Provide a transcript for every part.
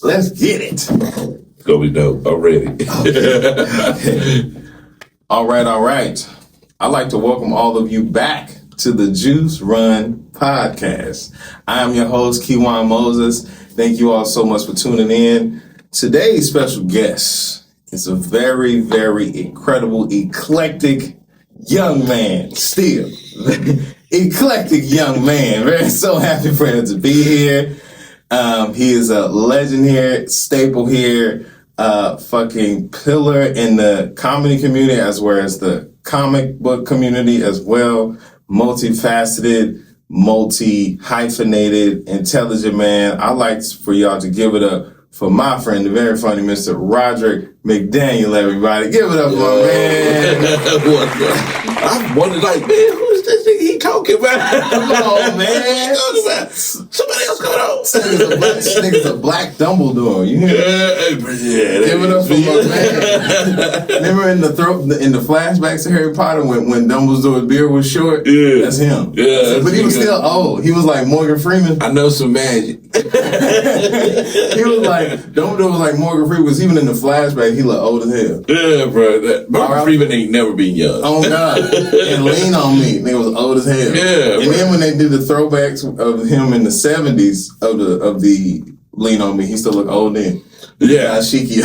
Let's get it. It's gonna be dope. I'm ready. All right. I'd like to welcome all of you back to the Juice Run podcast. I am your host, Kewan Moses. Thank you all so much for tuning in. Today's special guest is a very, very incredible, eclectic young man. Still, eclectic young man. Very so happy for him to be here. He is a legend here, staple here, fucking pillar in the comedy community as well as the comic book community as well. Multifaceted, multi-hyphenated, intelligent man. I like for y'all to give it up for my friend, the very funny Mr. Roderick McDaniel, everybody. Give it up for my man. I wondered, like, man, who's this thing he talking about? Come on, man. Talking about somebody else coming on. This nigga's a black Dumbledore. You hear Yeah, give it up for my man. Remember in the flashbacks of Harry Potter when Dumbledore's beard was short? Yeah. That's him. Yeah, but he was still old. He was like Morgan Freeman. I know some magic. He was like, Dumbledore was like Morgan Freeman, because even in the flashback, he looked old as hell. Yeah, bro. Morgan Freeman ain't never been young. Oh, God. And Lean on Me, nigga was old as hell. Yeah. And then when they did the throwbacks of him in the 70s of the Lean on Me, he still looked old then. Yeah. Shiki.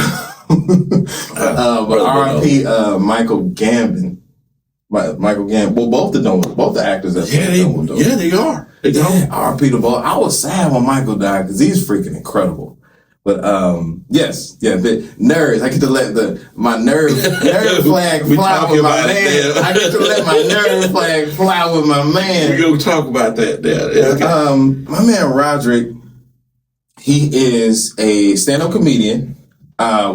But R.I.P. Michael Gambon. Michael Gambon. Well, both the actors that played Dumbledore. Yeah, they are. R.I.P. to both. I was sad when Michael died because he's freaking incredible. But nerds. I get to let my nerd flag fly with my man. I get to let my nerd flag fly with my man. We're gonna talk about that now. Okay. My man Roderick, he is a stand-up comedian. Are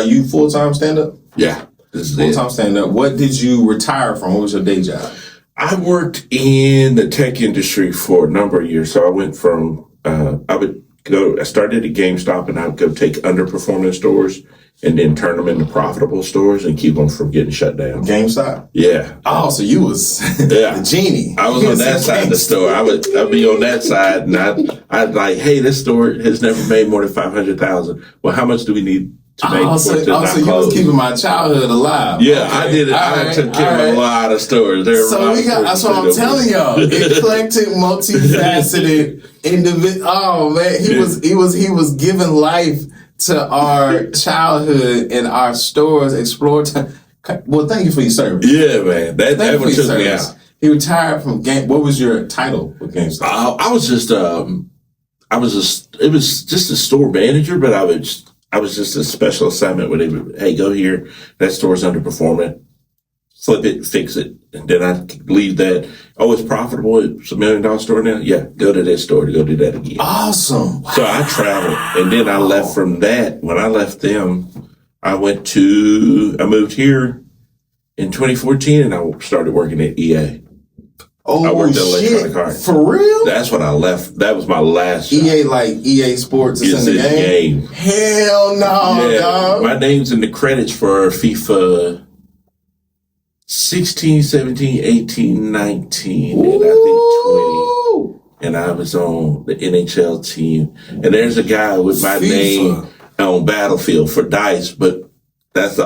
you full-time stand-up? Yeah. This is full-time stand-up. What did you retire from? What was your day job? I worked in the tech industry for a number of years. So I went from I started at GameStop, and I would go take underperforming stores and then turn them into profitable stores and keep them from getting shut down. GameStop? Yeah. Oh, so you was the genie. I was on that side of the store. I'd be on that side, and I'd like, hey, this store has never made more than $500,000. Well, how much do we need to make so you close? was keeping my childhood alive. Yeah, okay. I did it. I took care of a lot of stores. That's what I'm telling y'all. Eclectic, multifaceted individual. Oh man, he was giving life to our childhood and our stores. Explore time. Well, thank you for your service. Yeah, man. That one took me out. He retired from Game. What was your title with GameStop? I was just it was just a store manager, but I was just a special assignment where they would, hey, go here. That store's underperforming. Flip it, fix it. And then I leave that. Oh, it's profitable. It's $1 million store now. Yeah, go to that store to go do that again. Awesome. Wow. So I traveled, and then I left from that. When I left them, I moved here in 2014, and I started working at EA. Oh, I worked at Electronic Arts. For real? That's when I left. That was my last job. EA, like EA Sports is in the game? Hell no, dog. My name's in the credits for FIFA 16, 17, 18, 19, and I think 20. And I was on the NHL team. And there's a guy with my name on Battlefield for DICE, but that's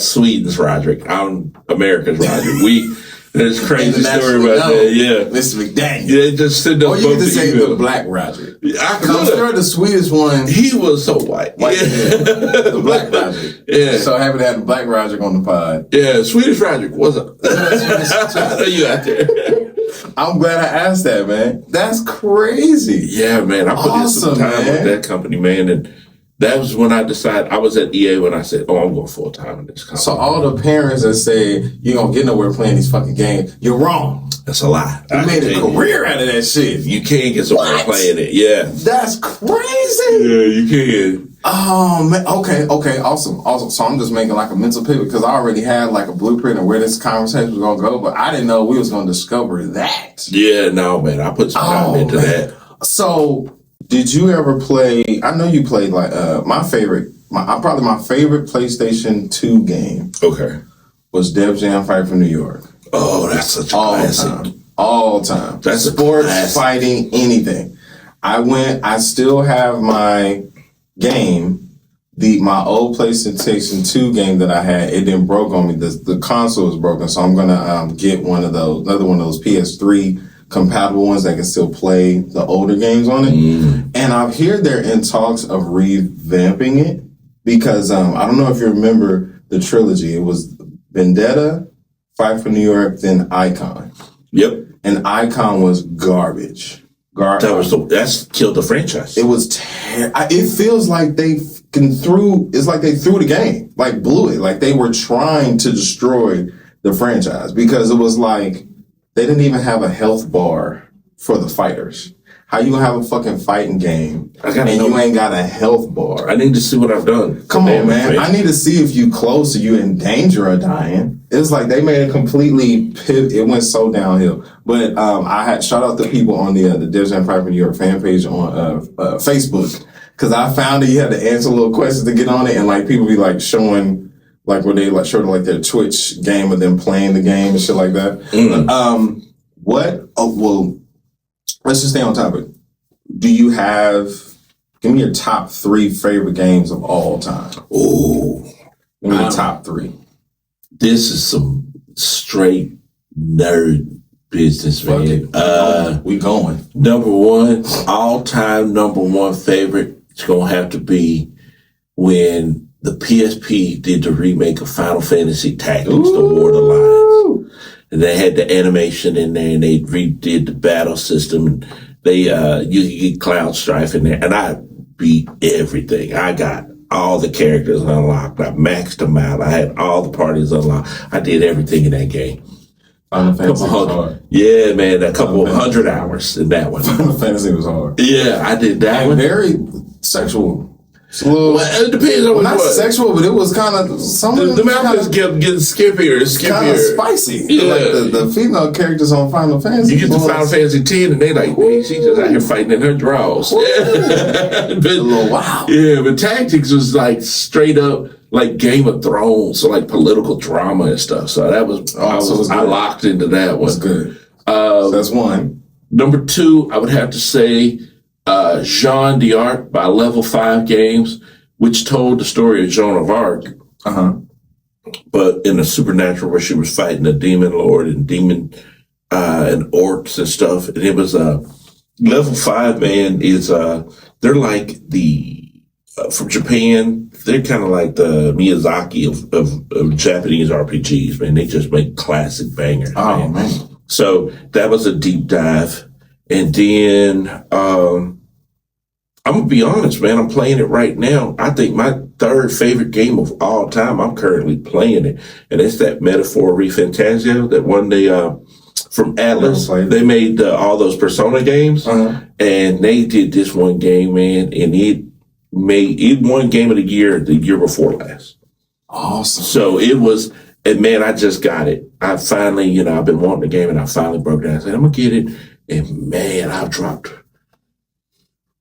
Sweden's Roderick. I'm America's Roderick. There's a crazy story about that, yeah. Mr. McDaniel. Yeah, just send up. Or you could just say the black Roderick. I'm sure the Swedish one. He was so white. Yeah. The black Roderick. Yeah. So happy to have the black Roderick on the pod. Yeah, Swedish Roderick. What's up? I know you out there. I'm glad I asked that, man. That's crazy. Yeah, man. I put in some time with that company, man, and that was when I decided. I was at EA when I said, "Oh, I'm going full time in this company." So all the parents that say you don't get nowhere playing these fucking games, you're wrong. That's a lie. You made a career out of that shit. You can't get somewhere playing it. Yeah, that's crazy. Yeah, you can. Oh man. Okay. Awesome. So I'm just making like a mental pivot because I already had like a blueprint of where this conversation was gonna go, but I didn't know we was gonna discover that. Yeah, no, man. I put some time into that. So. Did you ever play? I know you played like probably my favorite PlayStation 2 game. Okay, was Def Jam Fight for New York. Oh, that's such a classic. All time. That's sports, fighting, anything. I still have my game, my old PlayStation 2 game that I had, it didn't broke on me. The console was broken, so I'm gonna get another one of those PS3 compatible ones that can still play the older games on it. And I hear they're in talks of revamping it because I don't know if you remember the trilogy. It was Vendetta, Fight for New York, then Icon. Yep. And Icon was garbage. That's killed the franchise. It was it feels like they threw the game, like blew it. Like they were trying to destroy the franchise because it was like they didn't even have a health bar for the fighters. How you gonna have a fucking fighting game and you ain't got a health bar? I need to see what I've done. Come on, man. I need to see if you close or you in danger of dying. It's like they made it completely pivot. It went so downhill. But I had shout out to people on the Devs and Fight for New York fan page on Facebook because I found that you had to answer little questions to get on it, and like people be like showing like where they like showing like their Twitch game of them playing the game and shit like that. Let's just stay on topic. Do you have? Give me your top 3 favorite games of all time. Oh, give me the top 3. This is some straight nerd business, man. We going. Number 1, all-time number 1 favorite. It's gonna have to be when the PSP did the remake of Final Fantasy Tactics: The War of the Lions. And they had the animation in there, and they redid the battle system. And they you could get Cloud Strife in there, and I beat everything. I got all the characters unlocked. I maxed them out. I had all the parties unlocked. I did everything in that game. Final Fantasy was hard. Yeah, man, a couple 100 hours in that one. Final Fantasy was hard. Yeah, I did that one. Very sexual. Well, it depends on not sexual, but it was kind of the mountains kept getting skippier and skippier. Kind of spicy. Yeah. Like the female characters on Final Fantasy. You get to Final Fantasy 10 and they like, man, she just out here fighting in her drawers. A little wild. Yeah, but Tactics was like straight up like Game of Thrones, so like political drama and stuff. So that was I locked into that one. That's good. So that's 1. Number 2, I would have to say Jean d'Arc by Level 5 Games, which told the story of Joan of Arc. But in the supernatural where she was fighting a demon lord and and orcs and stuff. And it was Level 5, man, is they're like from Japan. They're kind of like the Miyazaki of Japanese RPGs, man. They just make classic bangers. Oh, man. So that was a deep dive. And then I'm going to be honest, man. I'm playing it right now. I think my 3rd favorite game of all time, I'm currently playing it. And it's that Metaphor Refantasia that one day from Atlas. They made all those Persona games. And they did this one game, man. And it won Game of the Year before last. Awesome. So it was, and man, I just got it. I finally, I've been wanting the game and I finally broke down. I said, I'm going to get it. And man, I've dropped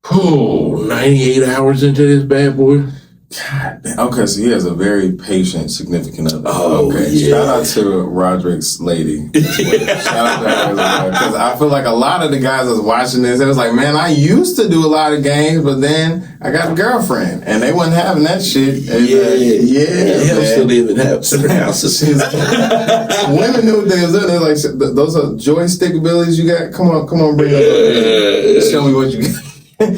98 hours into this bad boy. God damn. Okay, so he has a very patient, significant other. Oh, okay. Yeah. Shout out to Roderick's lady. Shout out to her. Because I feel like a lot of the guys that's watching this, it was like, man, I used to do a lot of games, but then I got a girlfriend, and they wasn't having that shit. And, They still live in separate houses. Women knew what they was doing. They're like, those are joystick abilities you got? Come on, bring it up. Show me what you got. They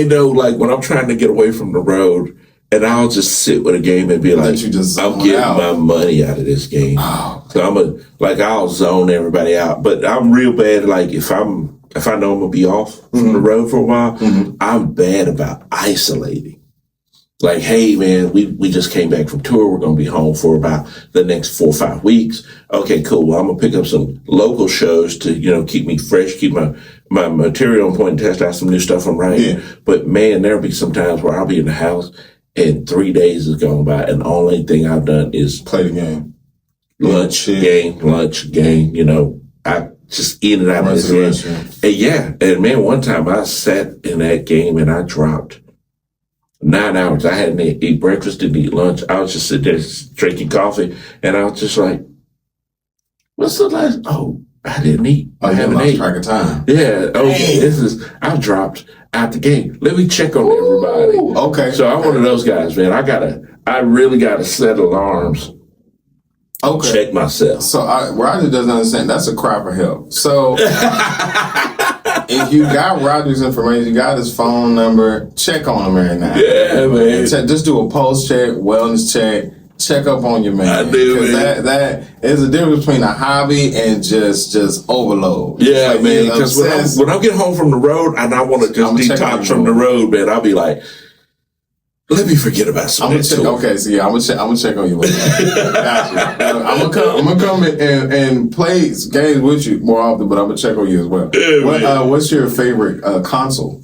know like when I'm trying to get away from the road and I'll just sit with a game and be like, I'm getting my money out of this game. So I'll zone everybody out. But I'm real bad. Like if I know I'm gonna be off from the road for a while, I'm bad about isolating. Like, hey man, we just came back from tour. We're going to be home for about the next 4 or 5 weeks. Okay, cool. Well, I'm going to pick up some local shows to, keep me fresh, keep my material on point and test out some new stuff I'm writing. Yeah. But man, there'll be some times where I'll be in the house and 3 days has gone by and the only thing I've done is play the game. Lunch, game. I just in and out of this game. And man, one time I sat in that game and I dropped 9 hours. I hadn't eat breakfast, didn't eat lunch. I was just sitting there drinking coffee, and I was just like, "What's the last?" Oh, I didn't eat. I haven't lost ate. Track of time. Yeah. Okay. I've dropped out the game. Let me check on everybody. Okay. So I'm one of those guys, man. I really gotta set alarms. Okay. Check myself. So Roger doesn't understand. That's a cry for help. So if you got Roger's information, you got his phone number, check on him every night. Yeah, man. Just do a pulse check, wellness check up on your man. I do, man. That is the difference between a hobby and just overload. Yeah, like, man. Because when I get home from the road and I want to just detox from the road, man, I'll be like, let me forget about some. Okay, so yeah, I'm gonna check on you. Gotcha. I'm gonna come and play games with you more often, but I'm gonna check on you as well. Yeah, what's your favorite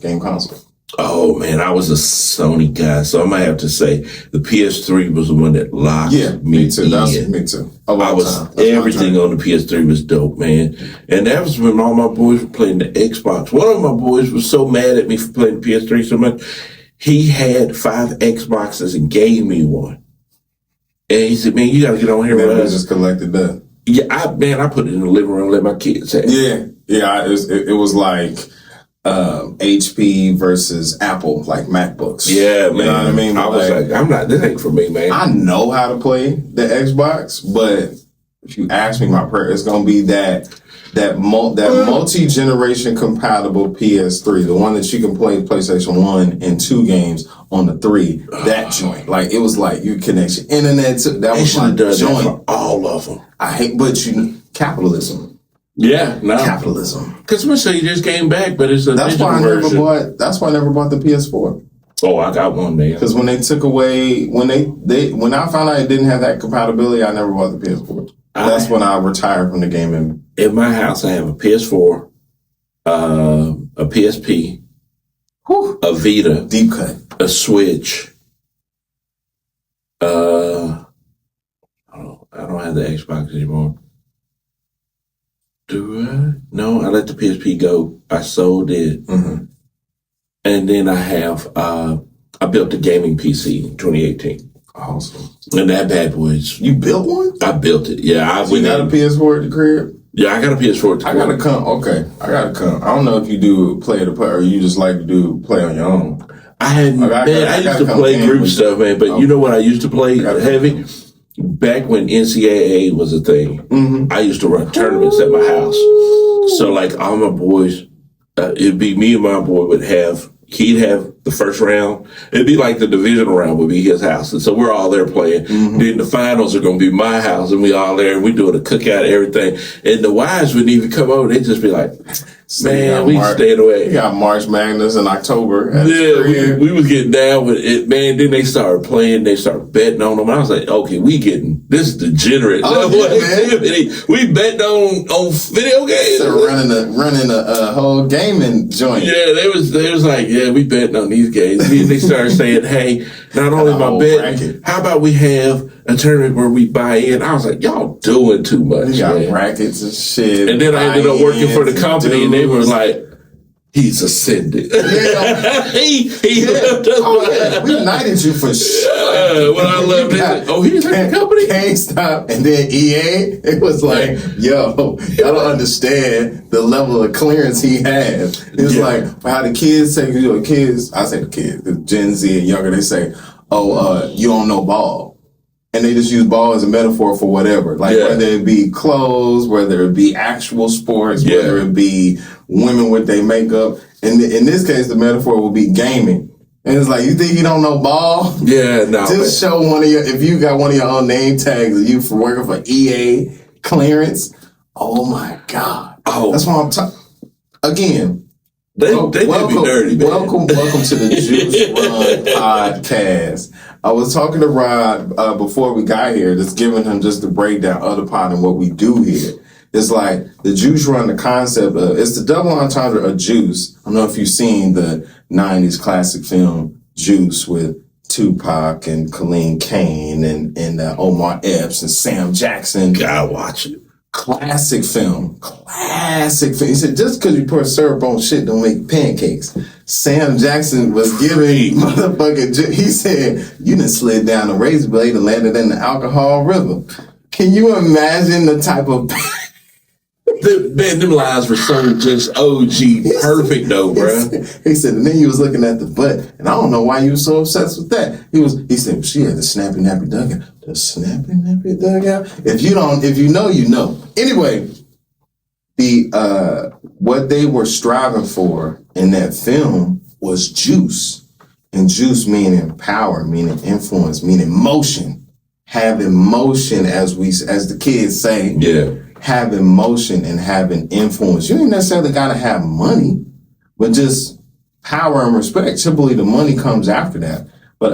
game console? Oh man, I was a Sony guy, so I might have to say the PS3 was the one that locked me too. in. Me too. Everything on the PS3 was dope, man. And that was when all my boys were playing the Xbox. One of my boys was so mad at me for playing the PS3 so much. He had 5 Xboxes and gave me one. And he said, man, you got to get on here with us. Just collected that. Yeah, I put it in the living room and let my kids have it. Yeah. It was like HP versus Apple, like MacBooks. Yeah, man. You know what I mean? I was like, this ain't for me, man. I know how to play the Xbox, but if you ask me, my prayer is going to be that multi-generation compatible PS3, the one that you can play PlayStation 1 and 2 games on the 3, that joint. Like, it was like you connect your internet to, that was my joint. For all of them. Capitalism. Yeah, no. Capitalism. Because you just came back, but it's a that's why I version. That's why I never bought the PS4. Oh, I got one there. Because when they took away, when I found out it didn't have that compatibility, I never bought the PS4. That's when I retired from the gaming. In my house, I have a PS4, a PSP, a Vita, deep cut, a Switch. I don't have the Xbox anymore. Do I? No, I let the PSP go. I sold it. Mm-hmm. And then I have, I built a gaming PC in 2018. Awesome. And that bad boy is... You built one? I built it. Yeah. You got a PS4 at the crib? Yeah, I got a PS4 at the crib. I gotta come. I don't know if you do play or you just like to play on your own. I used to play group stuff, man. But you know what I used to play heavy? Back when NCAA was a thing, I used to run tournaments at my house. So like all my boys, it'd be me and my boy he'd have the first round. It'd be like the divisional round would be his house. And so we're all there playing. Then the finals are going to be my house and we all there and we doing a cookout and everything. And the wives wouldn't even come over. They'd just be like, man, we stayed away. You got March Madness in October. Yeah, we was getting down with it, man. Then they started playing. They started betting on them. I was like, okay, this is degenerate level activity. We betting on video games. So running a whole gaming joint. Yeah, they was like, yeah, we betting on these games. They started saying, hey, not only am I betting, how about we have a tournament where we buy in? I was like, y'all doing too much. You got brackets and shit. And then I ended up working for the company, and they were like, he's ascended. Yeah. he left us. We knighted you for sure. When I left, he's at the company. GameStop and then EA. It was like, yo, y'all don't understand the level of clearance he has. It's like how the kids say, I say the kids, the Gen Z and younger, they say, you don't know ball. And they just use ball as a metaphor for whatever. Like whether it be clothes, whether it be actual sports, whether it be women with their makeup. And in this case, the metaphor will be gaming. And it's like, you think you don't know ball? Yeah, no. Just show if you got one of your own name tags and you for working for EA clearance. Oh my God. Oh. That's why I'm talking. Again. They did me dirty, man. Welcome to the Juice Run podcast. I was talking to Rod before we got here, just giving him just the breakdown of the pod and what we do here. It's like the Juice Run, the concept of, it's the double entendre of Juice. I don't know if you've seen the 90s classic film Juice with Tupac and Colleen Kane and Omar Epps and Sam Jackson. Gotta watch it. Classic film. He said, just because you pour syrup on shit don't make pancakes. Sam Jackson was giving motherfucking, he said, you done slid down a razor blade and landed in the alcohol river. Can you imagine the type of them lines were so just OG perfect though, bro. He said, and then you was looking at the butt, and I don't know why you was so obsessed with that. He said, she had the snappy nappy dugout. The snappy nappy dugout. If you know, you know. Anyway, what they were striving for in that film was juice. And juice meaning power, meaning influence, meaning motion. Having motion, as the kids say. Yeah. Having motion and having influence. You ain't necessarily got to have money, but just power and respect. Typically, the money comes after that. But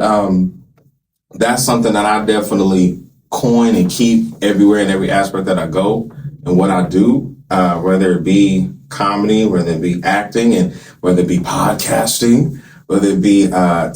that's something that I definitely coin and keep everywhere in every aspect that I go and what I do, whether it be comedy, whether it be acting, and whether it be podcasting, whether it be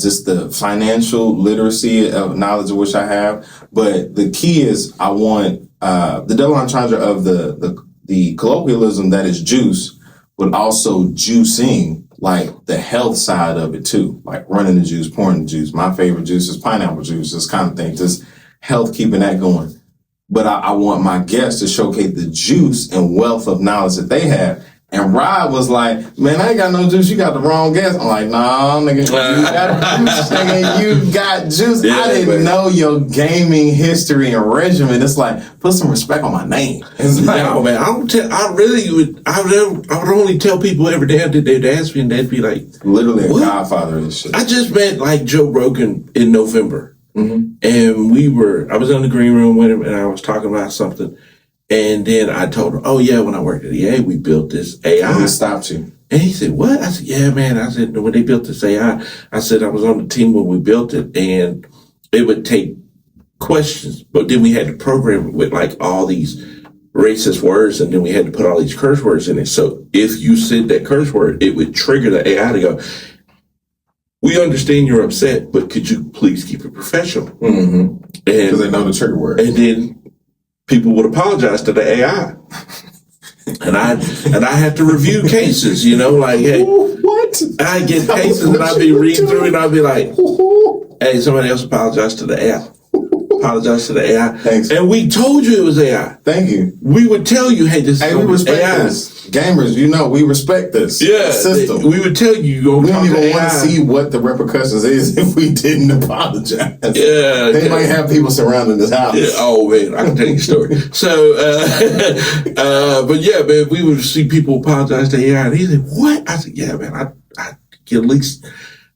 just the financial literacy of knowledge of which I have. But the key is I want the double entendre of the colloquialism that is juice, but also juicing, like the health side of it too, like running the juice, pouring the juice. My favorite juice is pineapple juice, this kind of thing, just health, keeping that going. But I want my guests to showcase the juice and wealth of knowledge that they have. And Rod was like, man, I ain't got no juice. You got the wrong guest. I'm like, nah, nigga, you got juice, nigga. You got juice. Yeah, I didn't know your gaming history and regimen. It's like, put some respect on my name. It's like, no, man, I would only tell people every day that they'd ask me, and they'd be like, literally what? A godfather and shit. I just met like Joe Rogan in November. Mm-hmm. And I was in the green room with him, and I was talking about something. And then I told him, oh, yeah, when I worked at EA, we built this AI. And he stopped you. And he said, what? I said, yeah, man. I said, when they built this AI, I said, I was on the team when we built it, and it would take questions. But then we had to program it with like all these racist words, and then we had to put all these curse words in it. So if you said that curse word, it would trigger the AI to go, we understand you're upset, but could you please keep it professional? Mm-hmm. Because they know the trigger word. And then people would apologize to the AI. And I had to review cases, like, hey, what? I get cases and I'd be reading through and I'd be like, hey, somebody else apologize to the AI. Apologize to the AI. Thanks. And we told you it was AI. Thank you. We would tell you, hey, this is we respect AI. this. Gamers, we respect this system. We would tell you, we don't even want to see what the repercussions is if we didn't apologize. Yeah. They might have people surrounding this house. Yeah. Oh, man, I can tell you a story. So, but yeah, man, we would see people apologize to AI. And he said, what? I said, yeah, man, I get at least,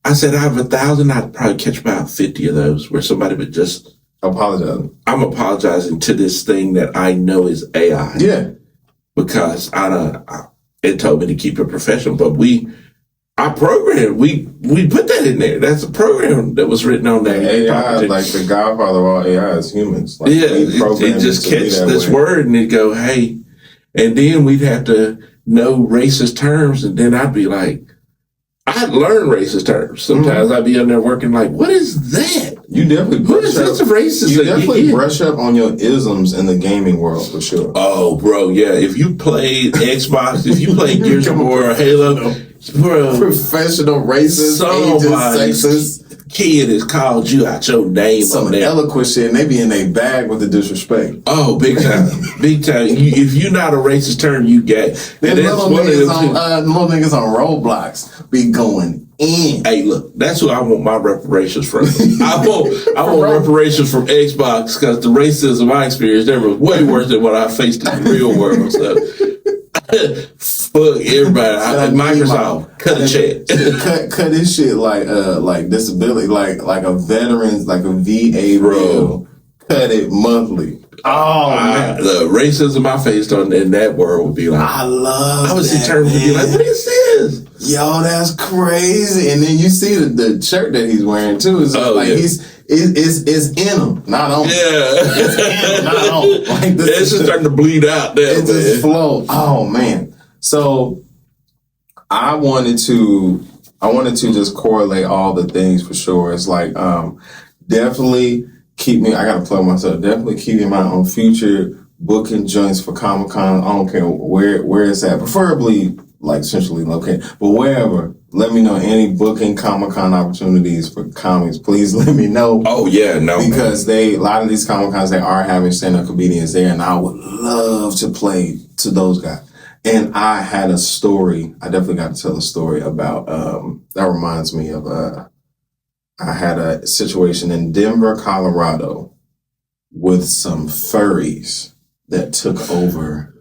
I said, I have 1,000. I'd probably catch about 50 of those where somebody would just apologize. I'm apologizing to this thing that I know is AI. Yeah. Because it told me to keep it professional, but our program, we put that in there. That's a program that was written on that. AI, like the godfather of all AI is humans. Like, yeah, it just catch this word and it'd go, hey, and then we'd have to know racist terms, and then I'd be like, I'd learn racist terms. Sometimes I'd be in there working like, what is that? You definitely brush up. You definitely brush up on your isms in the gaming world for sure. Oh, bro, yeah. If you played Xbox, if you played Gears of War or Halo, bro, professional racist, ageist, sexist kid has called you out your name. Some eloquent shit, and they be in their bag with the disrespect. Oh, big time, big time. If you're not a racist term, you get. Then little niggas on Roblox be going in. Hey, look, that's who I want my reparations from. I want reparations from Xbox because the racism I experienced there was way worse than what I faced in the real world. So, fuck everybody. Microsoft, cut a check. cut this shit like disability, like a veteran's, like a VA bill. Cut it monthly. Oh man, the racism I faced in that world would be like, I was determined to be like, what is this? Yo, that's crazy. And then you see the shirt that he's wearing too. It's it's in him, not on him. Yeah, it's in him, not on him. Like it's just starting to bleed out there. It just flow. Oh man. So I wanted to just correlate all the things for sure. It's like definitely I gotta plug myself. Definitely keep in mind on future booking joints for Comic-Con. I don't care where it's at, preferably like centrally located, but wherever. Let me know any booking Comic-Con opportunities for comics. Please let me know. Oh yeah, no, because a lot of these Comic-Cons, they are having stand-up comedians there, and I would love to play to those guys. And I had a story. I definitely got to tell a story about, that reminds me of, I had a situation in Denver, Colorado with some furries that took over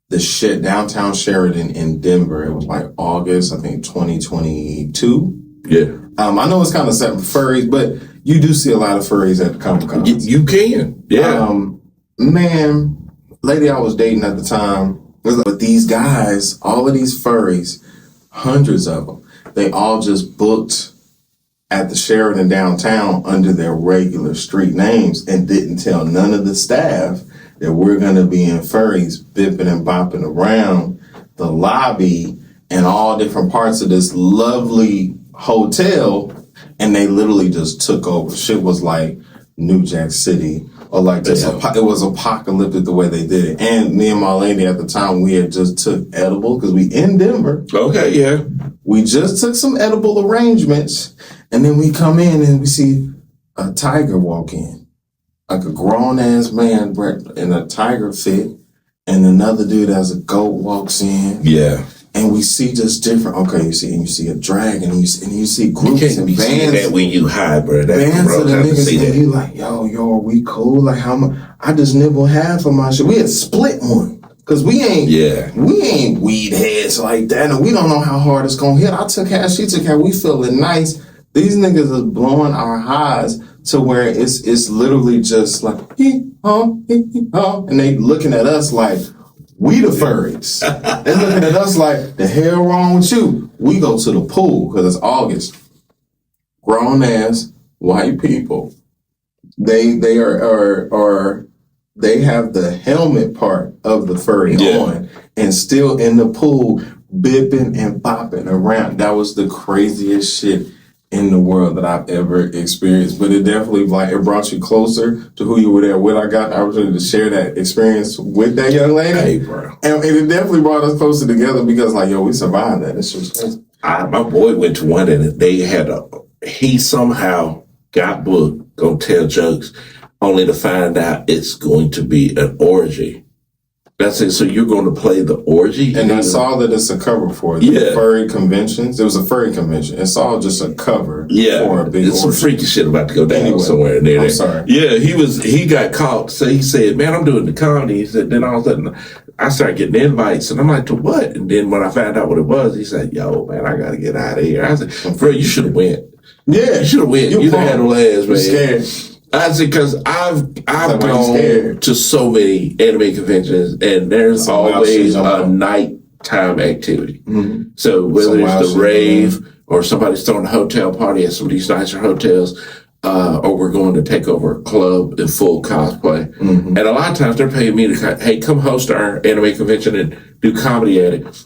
the shit downtown Sheridan in Denver. It was like August, I think 2022. Yeah. I know it's kind of set for furries, but you do see a lot of furries at the Comic Con. You can. Yeah. Man, lady I was dating at the time, but these guys, all of these furries, hundreds of them, they all just booked at the Sheridan downtown under their regular street names and didn't tell none of the staff that we're going to be in furries bipping and bopping around the lobby and all different parts of this lovely hotel. And they literally just took over. Shit was like New Jack City, or like just it was apocalyptic the way they did it. And me and my lady at the time, we had just took edible because we in Denver. Okay, yeah. We just took some edible arrangements, and then we come in and we see a tiger walk in, like a grown ass man in a tiger fit, and another dude as a goat walks in. Yeah. And we see just different. Okay, you see a dragon, and you see groups you can't and be bands. That when you high, bro. Bands of the niggas, and you like, yo, are we cool? Like, how much? I just nibble half of my shit. We had split one because we ain't weed heads like that, and we don't know how hard it's gonna hit. I took half, she took half. We feeling nice. These niggas is blowing our highs to where it's literally just like and they looking at us like we the furries. They looking at us like, the hell wrong with you? We go to the pool because it's August. Grown ass white people. They are they have the helmet part of the furry on and still in the pool bipping and bopping around. That was the craziest shit in the world that I've ever experienced. But it definitely it brought you closer to who you were there with. I got the opportunity to share that experience with that young lady. Hey, bro. And it definitely brought us closer together because we survived that. It's just crazy. My boy went to one and they had he somehow got booked, gonna tell jokes, only to find out it's going to be an orgy. That's it. So you're going to play the orgy? And I saw that it's a cover for the furry conventions. It was a furry convention. It's all just a cover for a big it's some freaky shit about to go down somewhere in there. I'm sorry. Yeah, he got caught. So he said, man, I'm doing the comedy. He said, then all of a sudden I started getting invites. And I'm like, to what? And then when I found out what it was, he said, yo, man, I got to get out of here. I said, bro, you should have went. Yeah. You should have went. You done had no ass, man. Scared. I said, because I've gone to so many anime conventions, and there's always a nighttime activity. Mm-hmm. So whether it's the rave or somebody's throwing a hotel party at some of these nicer hotels, or we're going to take over a club in full cosplay. Mm-hmm. And a lot of times they're paying me to, hey, come host our anime convention and do comedy at it.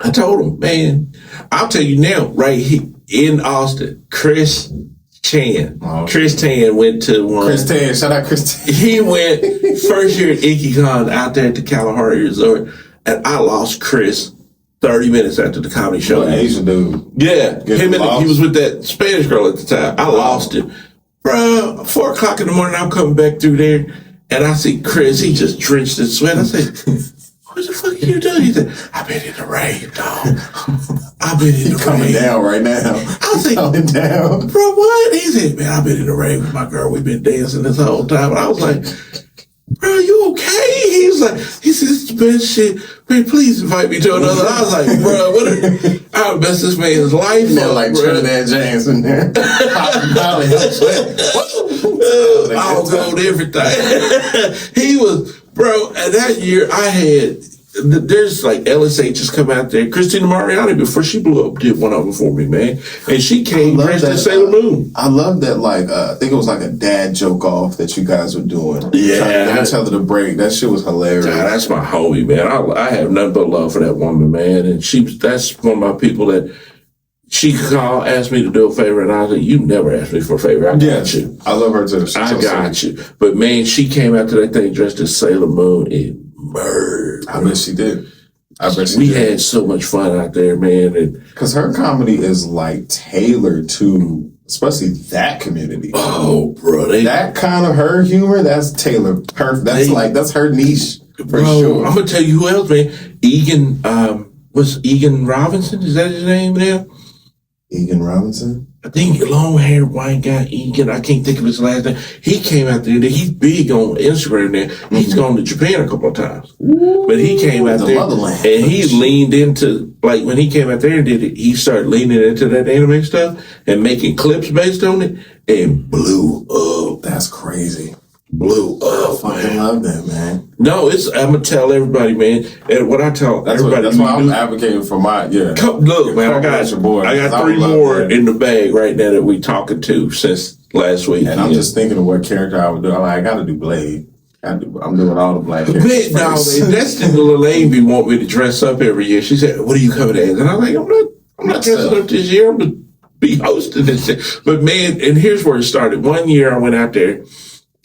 I told them, man, I'll tell you now, right here in Austin, Chris Chan went to one. Chris Tan, shout out Chris Tan. He went first year at IkiCon out there at the Kalahari Resort, and I lost Chris 30 minutes after the comedy show. Asian dude. Yeah, he was with that Spanish girl at the time. I lost him. Bro, 4 o'clock in the morning, I'm coming back through there, and I see Chris, he just drenched in sweat. I said, what the fuck are you doing? He said, I've been in the rave, dog. I've been in the rave. Coming down right now. I was like, coming down. Bro, what? He said, man, I've been in the rave with my girl. We've been dancing this whole time. And I was like, bro, you okay? He was like, he said, this is the best shit. Man, please invite me to another. I was like, bro, I'll mess this man's life up, like bro. Trinidad James in there. All gold, everything. He was, bro, and that year I had, there's like LSH has come out there. Christina Mariani, before she blew up, did one of them for me, man. And she came dressed as Sailor Moon. I love that, I think it was like a dad joke off that you guys were doing. Yeah. Trying to get each other to break. That shit was hilarious. God, that's my homie, man. I have nothing but love for that woman, man. And that's one of my people that she called, asked me to do a favor, and I was like, you never asked me for a favor. I got you. I love her too. I got you. But man, she came out to that thing dressed as Sailor Moon and murdered. I bet she did. We had so much fun out there, man. Because her comedy is like tailored to, especially that community. Oh, bro. That kind of her humor, that's tailored perfect. That's her niche. For sure. I'm gonna tell you who else, man. Egan, was Egan Robinson? Is that his name now? Egan Robinson? I think long-haired white guy, Egan. I can't think of his last name. He came out there. He's big on Instagram now. He's gone to Japan a couple of times. But he came out there motherland. and he leaned into, like when he came out there and did it, he started leaning into that anime stuff and making clips based on it and blew up. That's crazy. Blew up. I fucking love that, man. No, I'm gonna tell everybody, man. And what I tell everybody, that's why I'm advocating for my Look, man, I got three more in the bag right now that we talking to since last week. And I'm just thinking of what character I would do. I got to do Blade. I'm doing all the black characters. Man, Destiny Lane want me to dress up every year. She said, "What are you coming as?" And I'm like, I'm not dressing up this year. I'm gonna be hosting this shit. But man, and here's where it started. One year I went out there.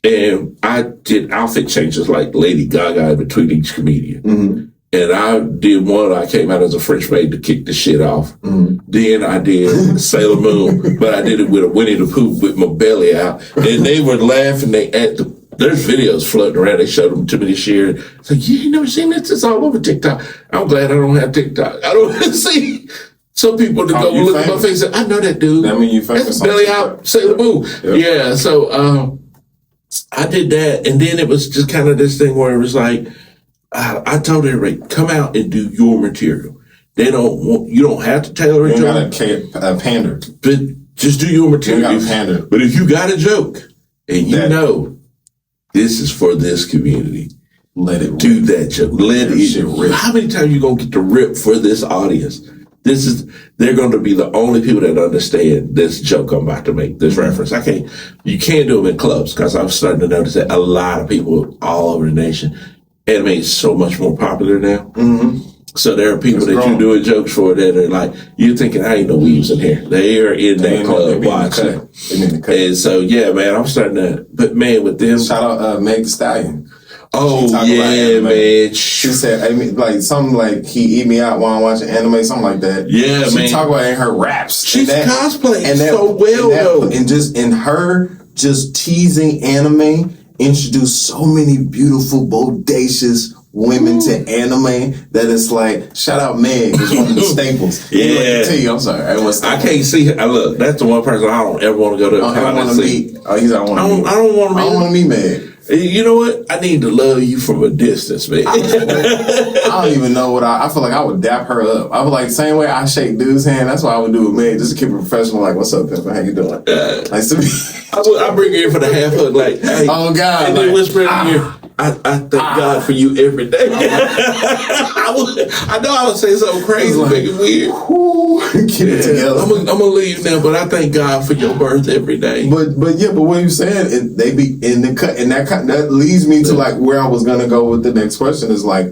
And I did outfit changes like Lady Gaga in between each comedian. Mm-hmm. And I did one, I came out as a French maid to kick the shit off. Mm-hmm. Then I did Sailor Moon, but I did it with a Winnie the Pooh with my belly out. And they were laughing. There's videos floating around. They showed them to me this year. It's like, you never seen this? It's all over TikTok. I'm glad I don't have TikTok. I don't see some people to go look at my face and say, I know that dude. That mean you famous? That's belly out, Sailor Moon. Yep. Yeah, so I did that, and then it was just kind of this thing where it was like, I told everybody, come out and do your material. You don't have to tailor a joke. You got a pander. But just do your material. You got a pander. But if you got a joke, and you know this is for this community, let it do that joke. Let it rip. How many times you going to get to rip for this audience? They're going to be the only people that understand this joke I'm about to make, this reference. You can't do them in clubs because I'm starting to notice that a lot of people all over the nation, anime is so much more popular now. Mm-hmm. So there are people that you're doing jokes for that are like, you're thinking, I ain't no weaves in here. They are in that club watching. And so, yeah, man, I'm starting to, but man, with them. Shout out Meg Thee Stallion. Oh, yeah, man. She said, like, something like, he eat me out while I'm watching anime, something like that. Yeah, man. She talk about it in her raps. She's cosplaying so well, though. And just in her just teasing anime, introduced so many beautiful, bodacious women to anime that it's like, shout out Meg, it's one of the staples. Yeah. Anyway, tell you, I'm sorry. I can't see her. Look, that's the one person I don't ever want to go to. I don't want to meet. I don't want to meet Meg. You know what? I need to love you from a distance, man. I don't even know what I feel like I would dap her up. I would like, same way I shake dude's hand, that's what I would do with me, just to keep it professional, like, what's up, Pepper? How you doing? Nice to meet you. I bring her in for the half hug, like, hey. Oh, God. And then whisper in her ear, I thank God for you every day. I know I would say something crazy, make it weird. Get it together. I'm gonna leave now, but I thank God for your birth every day. But what you saying, they be in the cut, and that leads me to like where I was gonna go with the next question is like,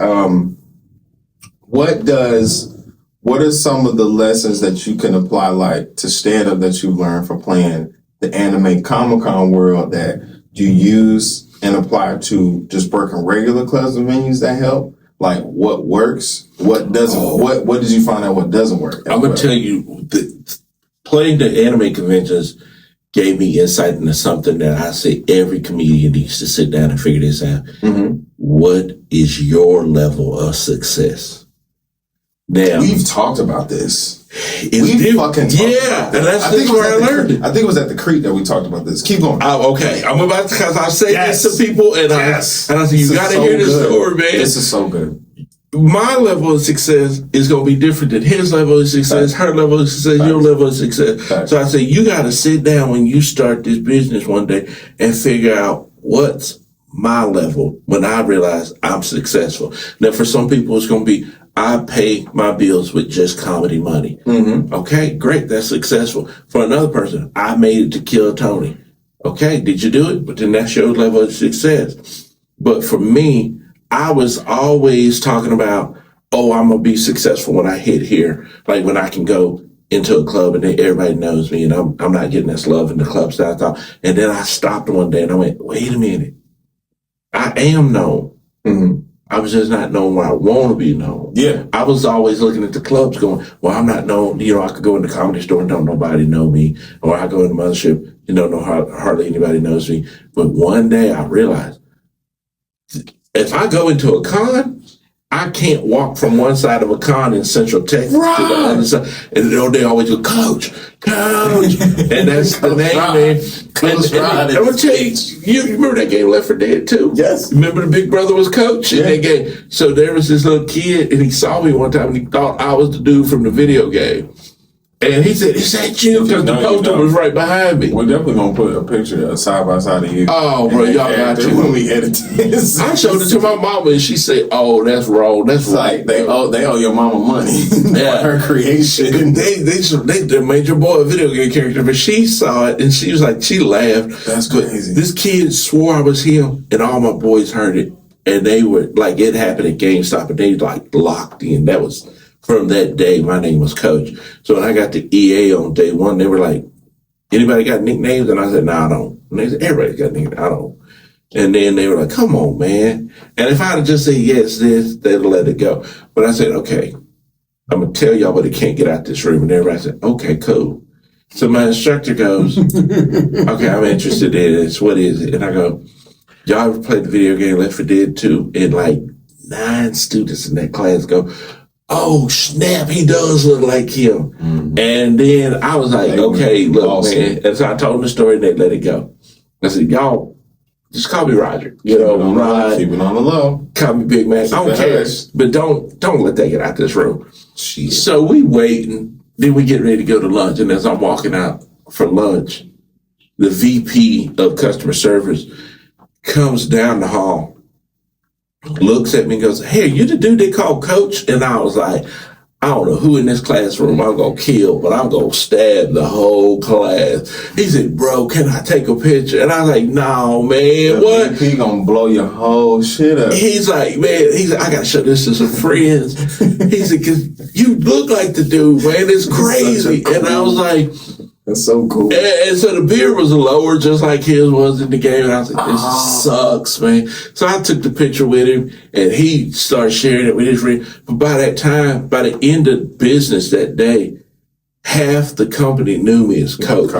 what are some of the lessons that you can apply like to stand up that you've learned from playing the anime Comic-Con world that you use and apply to just working regular clubs and venues that help? Like what works, what doesn't, what did you find out what doesn't work? I'm going to tell you, playing the anime conventions gave me insight into something that I say every comedian needs to sit down and figure this out. Mm-hmm. What is your level of success? Now, we've talked about this. We fucking and that's where I learned it. I think it was at the Creek that we talked about this. Keep going. Oh, okay. I'm about to, because I say this to people, and I said, you got to hear this story, man. This is so good. My level of success is going to be different than his level of success, her level of success, your level of success. So I say, you got to sit down when you start this business one day and figure out what's my level when I realize I'm successful. Now, for some people, it's going to be, I pay my bills with just comedy money. Mm-hmm. Okay, great. That's successful. For another person, I made it to Kill Tony. Okay, did you do it? But then that's your level of success. But for me, I was always talking about, I'm going to be successful when I hit here. Like when I can go into a club and then everybody knows me and I'm not getting this love in the clubs that I thought. And then I stopped one day and I went, wait a minute. I am known. Mm-hmm. I was just not known where I want to be known. Yeah. I was always looking at the clubs going, well, I'm not known. I could go in the comedy store and don't nobody know me. Or I go in the mothership, hardly anybody knows me. But one day I realized if I go into a con, I can't walk from one side of a con in Central Texas to the other side. And they always go, Coach. And that's the name, man. And I'm going to tell you, you remember that game Left 4 Dead 2? Yes. Remember the big brother was coach in that game? So there was this little kid, and he saw me one time, and he thought I was the dude from the video game. And he said, "Is that you?" Because the poster was right behind me. We're definitely gonna put a picture side by side of you. Oh, bro, y'all got to when we edit this. I showed it to my mama, and she said, "Oh, that's wrong. That's right. Like they owe your mama money for her creation." They made your boy a video game character, but she saw it and she was like, she laughed. That's crazy. This kid swore I was him, and all my boys heard it, and they were like, it happened at GameStop, and they like locked in. That was. From that day, my name was Coach. So when I got to EA on day one, they were like, anybody got nicknames? And I said, no, I don't. And they said, everybody's got nicknames. I don't. And then they were like, come on, man. And if I had just said yes, they'd let it go. But I said, okay, I'm going to tell y'all, but they can't get out this room. And everybody said, okay, cool. So my instructor goes, okay, I'm interested in this. What is it? And I go, y'all ever played the video game Left 4 Dead 2? And like 9 students in that class go, oh, snap, he does look like him. Mm-hmm. And then I was like, okay, look, awesome. Man. And so I told them the story and they let it go. I said, y'all, just call me Roger. You know, Rod. Keep it on the low. Call me Big Mac. I don't care. But don't let that get out this room. Jeez. So we waiting. Then we get ready to go to lunch. And as I'm walking out for lunch, the VP of customer service comes down the hall, looks at me and goes, hey, are you the dude they call Coach? And I was like, I don't know who in this classroom I'm going to kill, but I'm going to stab the whole class. He said, bro, can I take a picture? And I was like, no, man, what? He going to blow your whole shit up. He's like, man, I got to show this to some friends. He said, because you look like the dude, man. It's crazy. And I was like, that's so cool. And so the beard was lower, just like his was in the game. And I was like, this sucks, man. So I took the picture with him, and he started sharing it with his friends. But by that time, by the end of business that day, half the company knew me as Coach.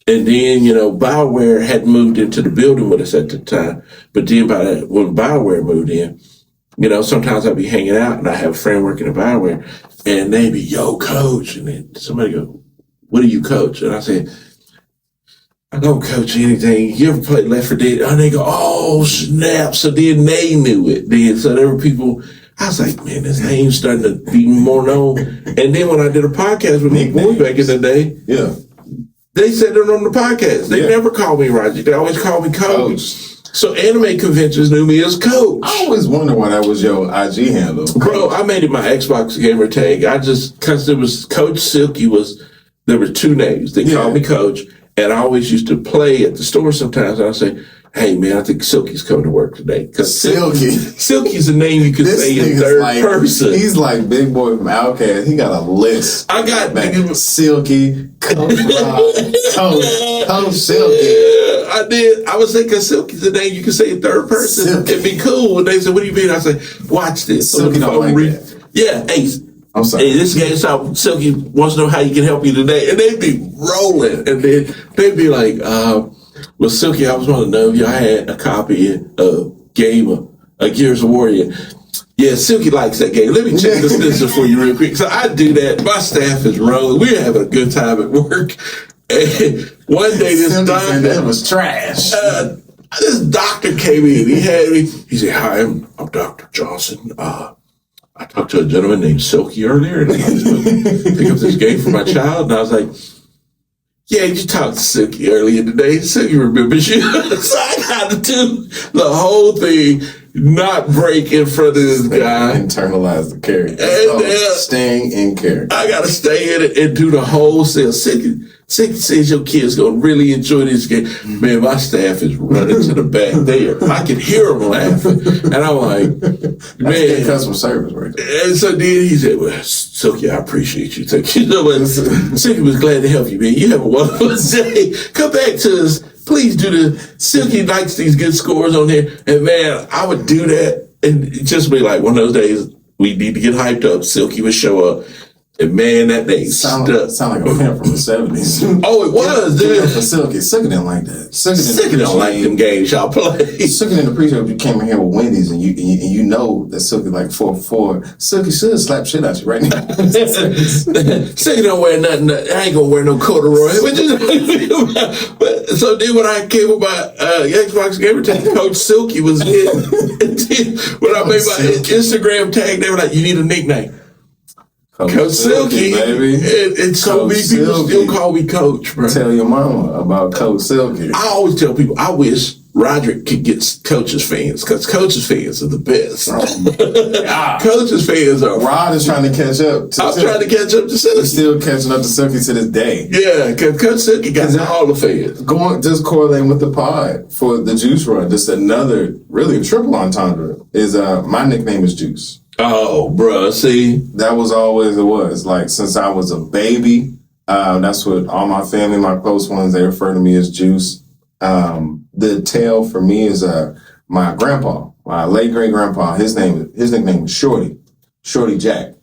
And then, BioWare had moved into the building with us at the time. But then when BioWare moved in, sometimes I'd be hanging out, and I have a friend working at BioWare, and they'd be, yo, Coach. And then somebody go, what do you coach? And I said, I don't coach anything. You ever played Left 4 Dead? And they go, oh, snap. So then they knew it. So there were people, I was like, man, this name's starting to be more known. And then when I did a podcast with my boy back in the day, they said it on the podcast. They never called me Roger. They always called me Coach. So anime conventions knew me as Coach. I always wondered why that was your IG handle. Bro, I made it my Xbox gamer tag. Because it was Coach Silky there were 2 names. They called me Coach, and I always used to play at the store sometimes. And I'd say, hey, man, I think Silky's coming to work today. Because Silky's a name you can say in third person. He's like Big Boy from Outkast. He got a list. I got Silky, Coach Rod, Coach Silky. I did. I was thinking Silky's a name you can say in third person. Silky. It'd be cool. And they said, what do you mean? I said, watch this. Silky don't like that. Yeah, Ace. I'm sorry. Hey, this game stop. Silky wants to know how he can help you today. And they'd be rolling. And then they'd be like, well, Silky, I was wanting to know if y'all had a copy of Gears of Warrior. Yeah, Silky likes that game. Let me check this list for you real quick. So I do that. My staff is rolling. We're having a good time at work. And one day this doctor, that was trash. This doctor came in. He had me. He said, hi, I'm Dr. Johnson. I talked to a gentleman named Silky earlier, and I was going to pick up this game for my child. And I was like, yeah, you talked to Silky earlier today. Silky remembers you. So I got to do the whole thing, not break in front of this guy. Internalize the character. And, staying in character. I got to stay in it and do the whole sale. Silky says your kid's going to really enjoy this game. Man, my staff is running to the back there. I can hear them laughing. And I'm like, man. That's customer service right there. And so then he said, well, Silky, I appreciate you. Silky was glad to help you, man. You have a wonderful day. Come back to us. Please do the Silky likes these good scores on there. And man, I would do that and just be like one of those days we need to get hyped up. Silky would show up. And man, that day Sound stuck. like a pimp from the 70s. Oh, it was, dude. For Silky. Silky didn't like that. Silky don't like them games y'all play. Silky didn't appreciate if you came in here with Wendy's and you know that Silky like 4'4". Silky should slap shit out you right now. Silky don't wear nothing. I ain't gonna wear no corduroy. But so then when I came with my Xbox gamer tag, Coach Silky was in. When I made my Instagram tag, they were like, "You need a nickname." Coach Silky, baby. And so many people still call me Coach, bro. Tell your mama about Coach Silky. I always tell people, I wish Roderick could get Coach's fans, because Coach's fans are the best. Coach's fans are... Rod is trying to catch up. I'm trying to catch up to Silky. He's still catching up to Silky to this day. Yeah, because Coach Silky got all the fans. Just correlating with the pod for the Juice Run, just another, really a triple entendre, is my nickname is Juice. Oh, bro, see? That was always it was. Like, since I was a baby, that's what all my family, my close ones, they refer to me as Juice. The tale for me is my grandpa, my late great-grandpa, his nickname was Shorty Jack.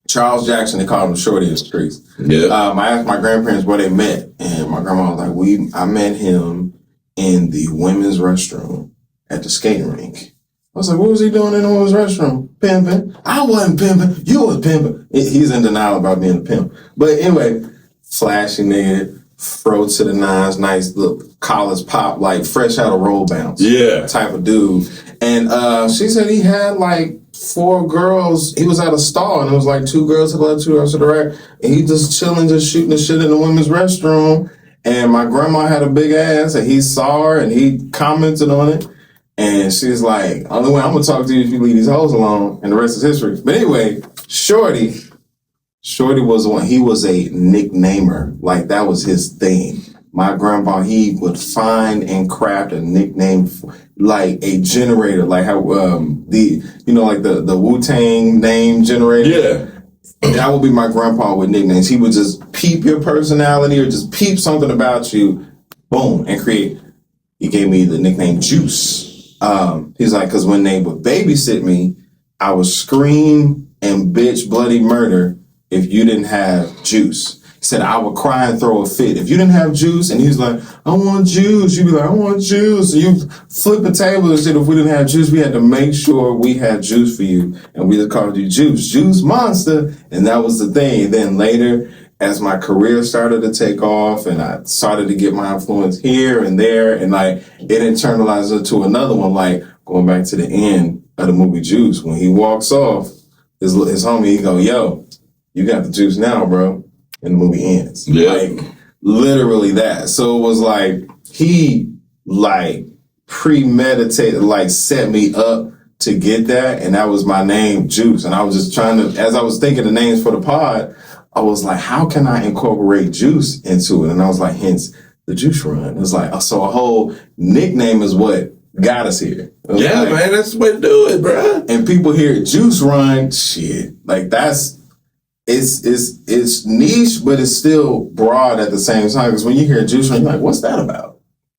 Charles Jackson, they called him Shorty in the streets. Yeah. I asked my grandparents where they met, and my grandma was like, I met him in the women's restroom at the skating rink. I was like, what was he doing in the women's restroom? Pimping. I wasn't pimping. You was pimping. He's in denial about being a pimp. But anyway, flashy nigga, fro to the nines, nice little college pop, like fresh out of roll bounce. Yeah. Type of dude. And she said he had like 4 girls. He was at a stall and it was like 2 girls to the left, 2 girls to the right. And he just chilling, just shooting the shit in the women's restroom. And my grandma had a big ass and he saw her and he commented on it. And she's like, only way I'm going to talk to you if you leave these hoes alone, and the rest is history. But anyway, Shorty was one. He was a nicknamer. Like, that was his thing. My grandpa, he would find and craft a nickname, like a generator, like how, the Wu-Tang name generator. Yeah. That would be my grandpa with nicknames. He would just peep your personality or just peep something about you, boom, and create. He gave me the nickname Juice. He's like, because when they would babysit me, I would scream and bitch bloody murder if you didn't have juice. He said I would cry and throw a fit if you didn't have juice. And he's like, I want juice. You'd be like, I want juice. And you flip the table and said if we didn't have juice, we had to make sure we had juice for you. And we just called you Juice Monster. And that was the thing. And then later, as my career started to take off and I started to get my influence here and there, and like it internalized into another one, like going back to the end of the movie Juice, when he walks off, his homie, he go, yo, you got the juice now, bro. And the movie ends. Yeah. Like literally that. So it was like he like premeditated, like set me up to get that. And that was my name, Juice. And I was just trying to, as I was thinking the names for the pod, I was like, how can I incorporate juice into it? And I was like, hence the Juice Run. It was like, so a whole nickname is what got us here. Yeah, like, man, that's the way to do it, bro. And people hear Juice Run, shit, like it's niche, but it's still broad at the same time. Because when you hear Juice Run, you're like, what's that about?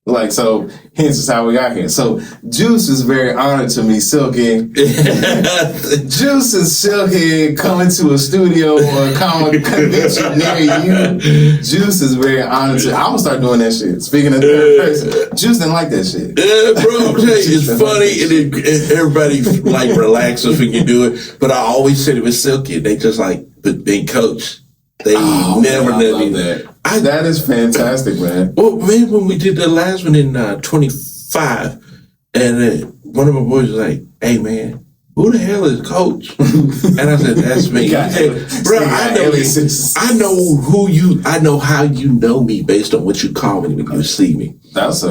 Like, so hence is how we got here. So Juice is very honored to me, Silky. Juice and Silky coming to a studio or a comic convention near you. Juice is very honored to. I'm gonna start doing that shit. Speaking of third person, Juice didn't like that shit. Yeah, bro, I'm telling you, it's funny and everybody like relaxes when you do it. But I always said it was Silky. They just like, but they coach. They never did that. That is fantastic, man. Well, man, when we did the last one in 25, and one of my boys was like, hey, man, who the hell is Coach? And I said, that's me. He said, bro, I know how you know me based on what you call me when you see me. That's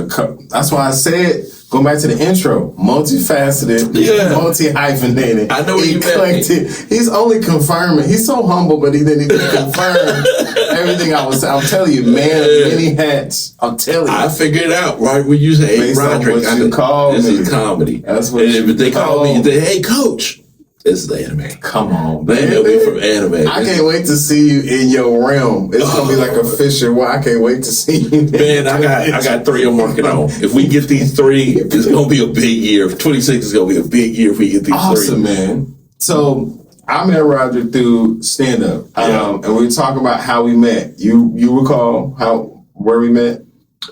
why I said, going back to the intro, multifaceted, multi-hyphenated. I know what you meant. He's only confirming. He's so humble, but he didn't even confirm everything I was. I'm telling you, man, of many hats. I'm telling you. I figured it out right when you say, hey, Roderick, this is comedy. That's what if they call me, they say, hey, Coach. This is the anime. Come on, man. They know me from anime. I can't wait to see you in your realm. It's gonna be like a Fisher. Well, I can't wait to see you. Man, I got 3 I'm working on. If we get these 3, it's gonna be a big year. 26 is gonna be a big year if we get these 3. Awesome, man. So I met Roderick through stand up, and we talk about how we met. You recall where we met?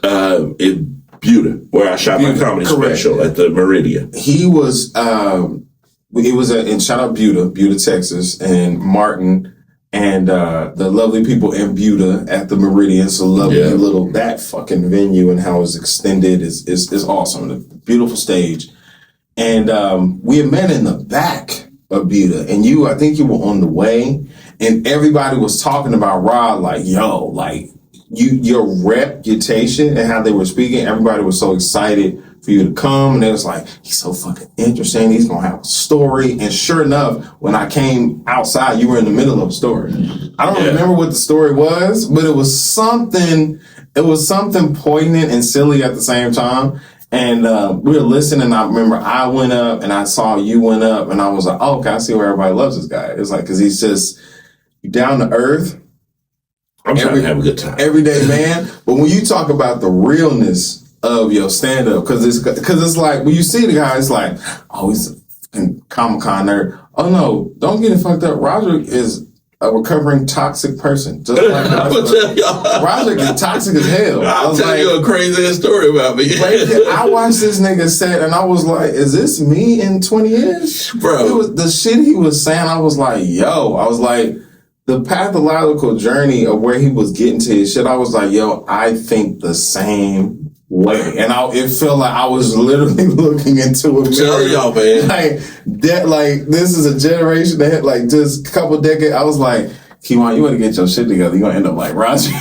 In Buda, where I shot my comedy special at the Meridian. He was. It was in shout out Buda, Texas, and Martin. And the lovely people in Buda at the Meridian, so lovely little that fucking venue and how it's extended is awesome. A beautiful stage, and we had met in the back of Buda, and I think you were on the way, and everybody was talking about Rod like, yo, like your reputation and how they were speaking. Everybody was so excited for you to come, and it was like, he's so fucking interesting. He's gonna have a story. And sure enough, when I came outside, you were in the middle of a story. I don't remember what the story was, but it was something. It was something poignant and silly at the same time. And we were listening. I remember I went up, and I saw you went up, and I was like, oh, okay, I see where everybody loves this guy. It's like because he's just down to earth. I'm trying to have a good time. Everyday man. But when you talk about the realness of your stand-up, because it's like when you see the guy, it's like, oh, he's a fucking Comic-Con nerd. Oh no, don't get it fucked up. Roderick is a recovering toxic person. Just like Roderick is toxic as hell. I'll tell you a crazy story about me. I watched this nigga set and I was like, is this me in 20 years? Bro. It was the shit he was saying. I was like, the pathological journey of where he was getting to his shit. I was like, yo, I think the same way, and it felt like I was literally looking into a mirror. Tell y'all, man, like this is a generation that had like just a couple decades. I was like, Kiwan, you want to get your shit together. You gonna end up like Roger.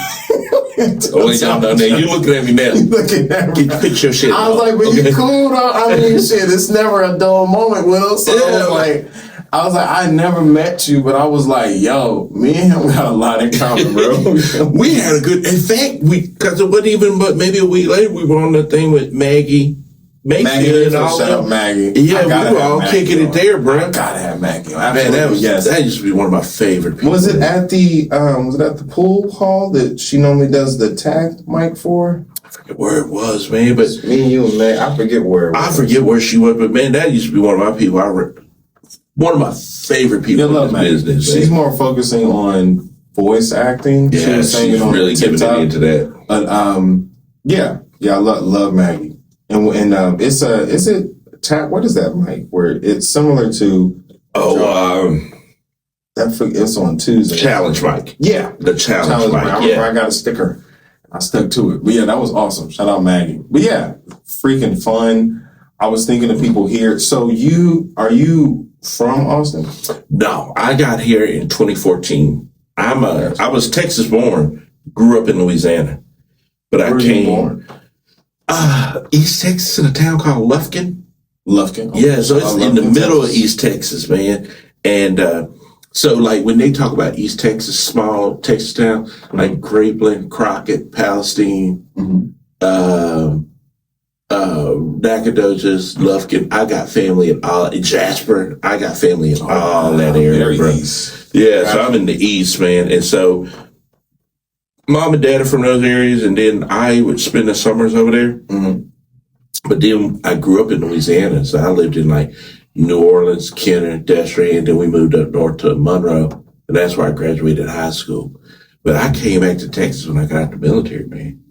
You looking at me now? Looking at me. Get your shit. I was like, but you cool though. I mean, shit, it's never a dull moment, Will. So I was like, I never met you, but I was like, yo, me and him got a lot in common, bro. We had a good, in fact, because it wasn't even, but maybe a week later, we were on the thing with Maggie and all that. Shout out Maggie. Yeah, we were all kicking it there, bro. I gotta have Maggie. Man, that used to be one of my favorite people. Was it at the pool hall that she normally does the tag mic for? I forget where it was, man, but me and you and Meg, I forget where it was. I forget where she was, but man, that used to be one of my people. One of my favorite people in this business. She's more focusing on voice acting. Yeah, she's really giving it into that. But I love Maggie. And it's a what is that mic? Where it's similar to it's on Tuesday. Challenge mic. Yeah, the challenge mic. I remember I got a sticker. I stuck to it. But yeah, that was awesome. Shout out Maggie. But yeah, freaking fun. I was thinking of people here. So are you from Austin? No, I got here in 2014. I was Texas born, grew up in Louisiana, but I came East Texas in a town called Lufkin. Okay. Yeah, so it's in the middle of East Texas, man. And so like when they talk about East Texas, small Texas town, like Grapeland, Crockett, Palestine, Nacogdoches, Lufkin. I got family in Jasper. I got family in all that area, bro. Yeah, so I'm in the East, man. And so mom and dad are from those areas, and then I would spend the summers over there. Mm-hmm. But then I grew up in Louisiana, so I lived in like New Orleans, Kenner, Destry, and then we moved up north to Monroe, and that's where I graduated high school. But I came back to Texas when I got out the military, man.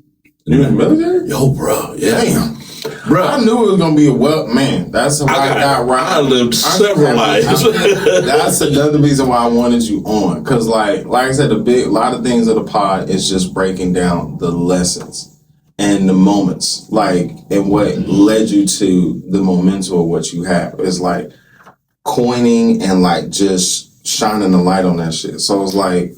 You in the military? Yo, bro. Yeah. Damn. Bro, I knew it was gonna be a man. That's why I got right. I lived several lives. That's another reason why I wanted you on, because like I said, a lot of things of the pod is just breaking down the lessons and the moments, like, and what led you to the momentum of what you have. It's like coining and like just shining the light on that shit. So it's like.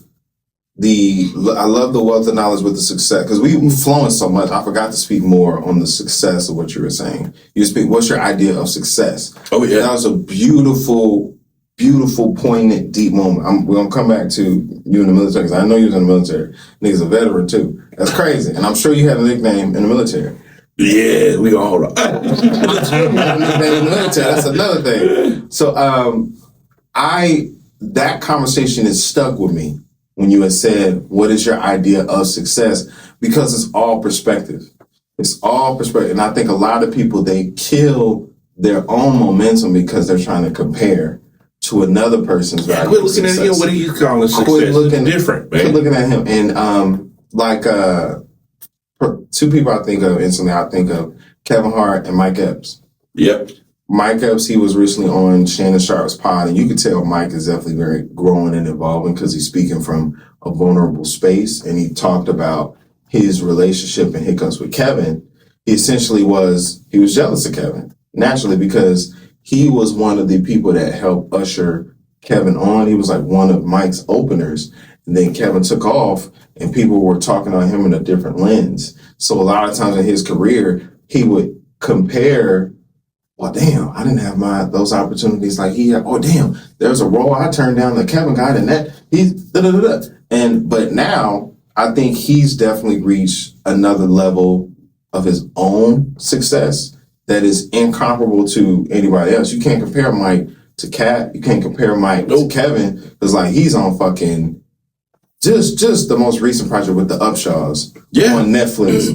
I love the wealth of knowledge with the success, because we've flowing so much. I forgot to speak more on the success of what you were saying. What's your idea of success? Oh yeah, that was a beautiful, beautiful, poignant, deep moment. We're gonna come back to you in the military, because I know you was in the military. Nigga's a veteran too. That's crazy, and I'm sure you had a nickname in the military. Yeah, we gonna hold on. That's another thing. So, that conversation is stuck with me. When you had said, what is your idea of success? Because it's all perspective. It's all perspective. And I think a lot of people, they kill their own momentum because they're trying to compare to another person's value. Quit looking at him. What are you calling success? It's different, man. Quit looking at him. And two people I think of instantly, I think of Kevin Hart and Mike Epps. Yep. Mike Epps, he was recently on Shannon Sharp's pod, and you could tell Mike is definitely very growing and evolving because he's speaking from a vulnerable space. And he talked about his relationship and hiccups with Kevin. He was jealous of Kevin, naturally, because he was one of the people that helped usher Kevin on. He was like one of Mike's openers. And then Kevin took off and people were talking on him in a different lens. So a lot of times in his career, he would compare, well, damn, I didn't have those opportunities like he had. Oh, damn, there's a role I turned down that Kevin got and that he's da-da-da-da. But now I think he's definitely reached another level of his own success that is incomparable to anybody else. You can't compare Mike to Kat. You can't compare Mike to Kevin because like he's on fucking just the most recent project with the Upshaws on Netflix.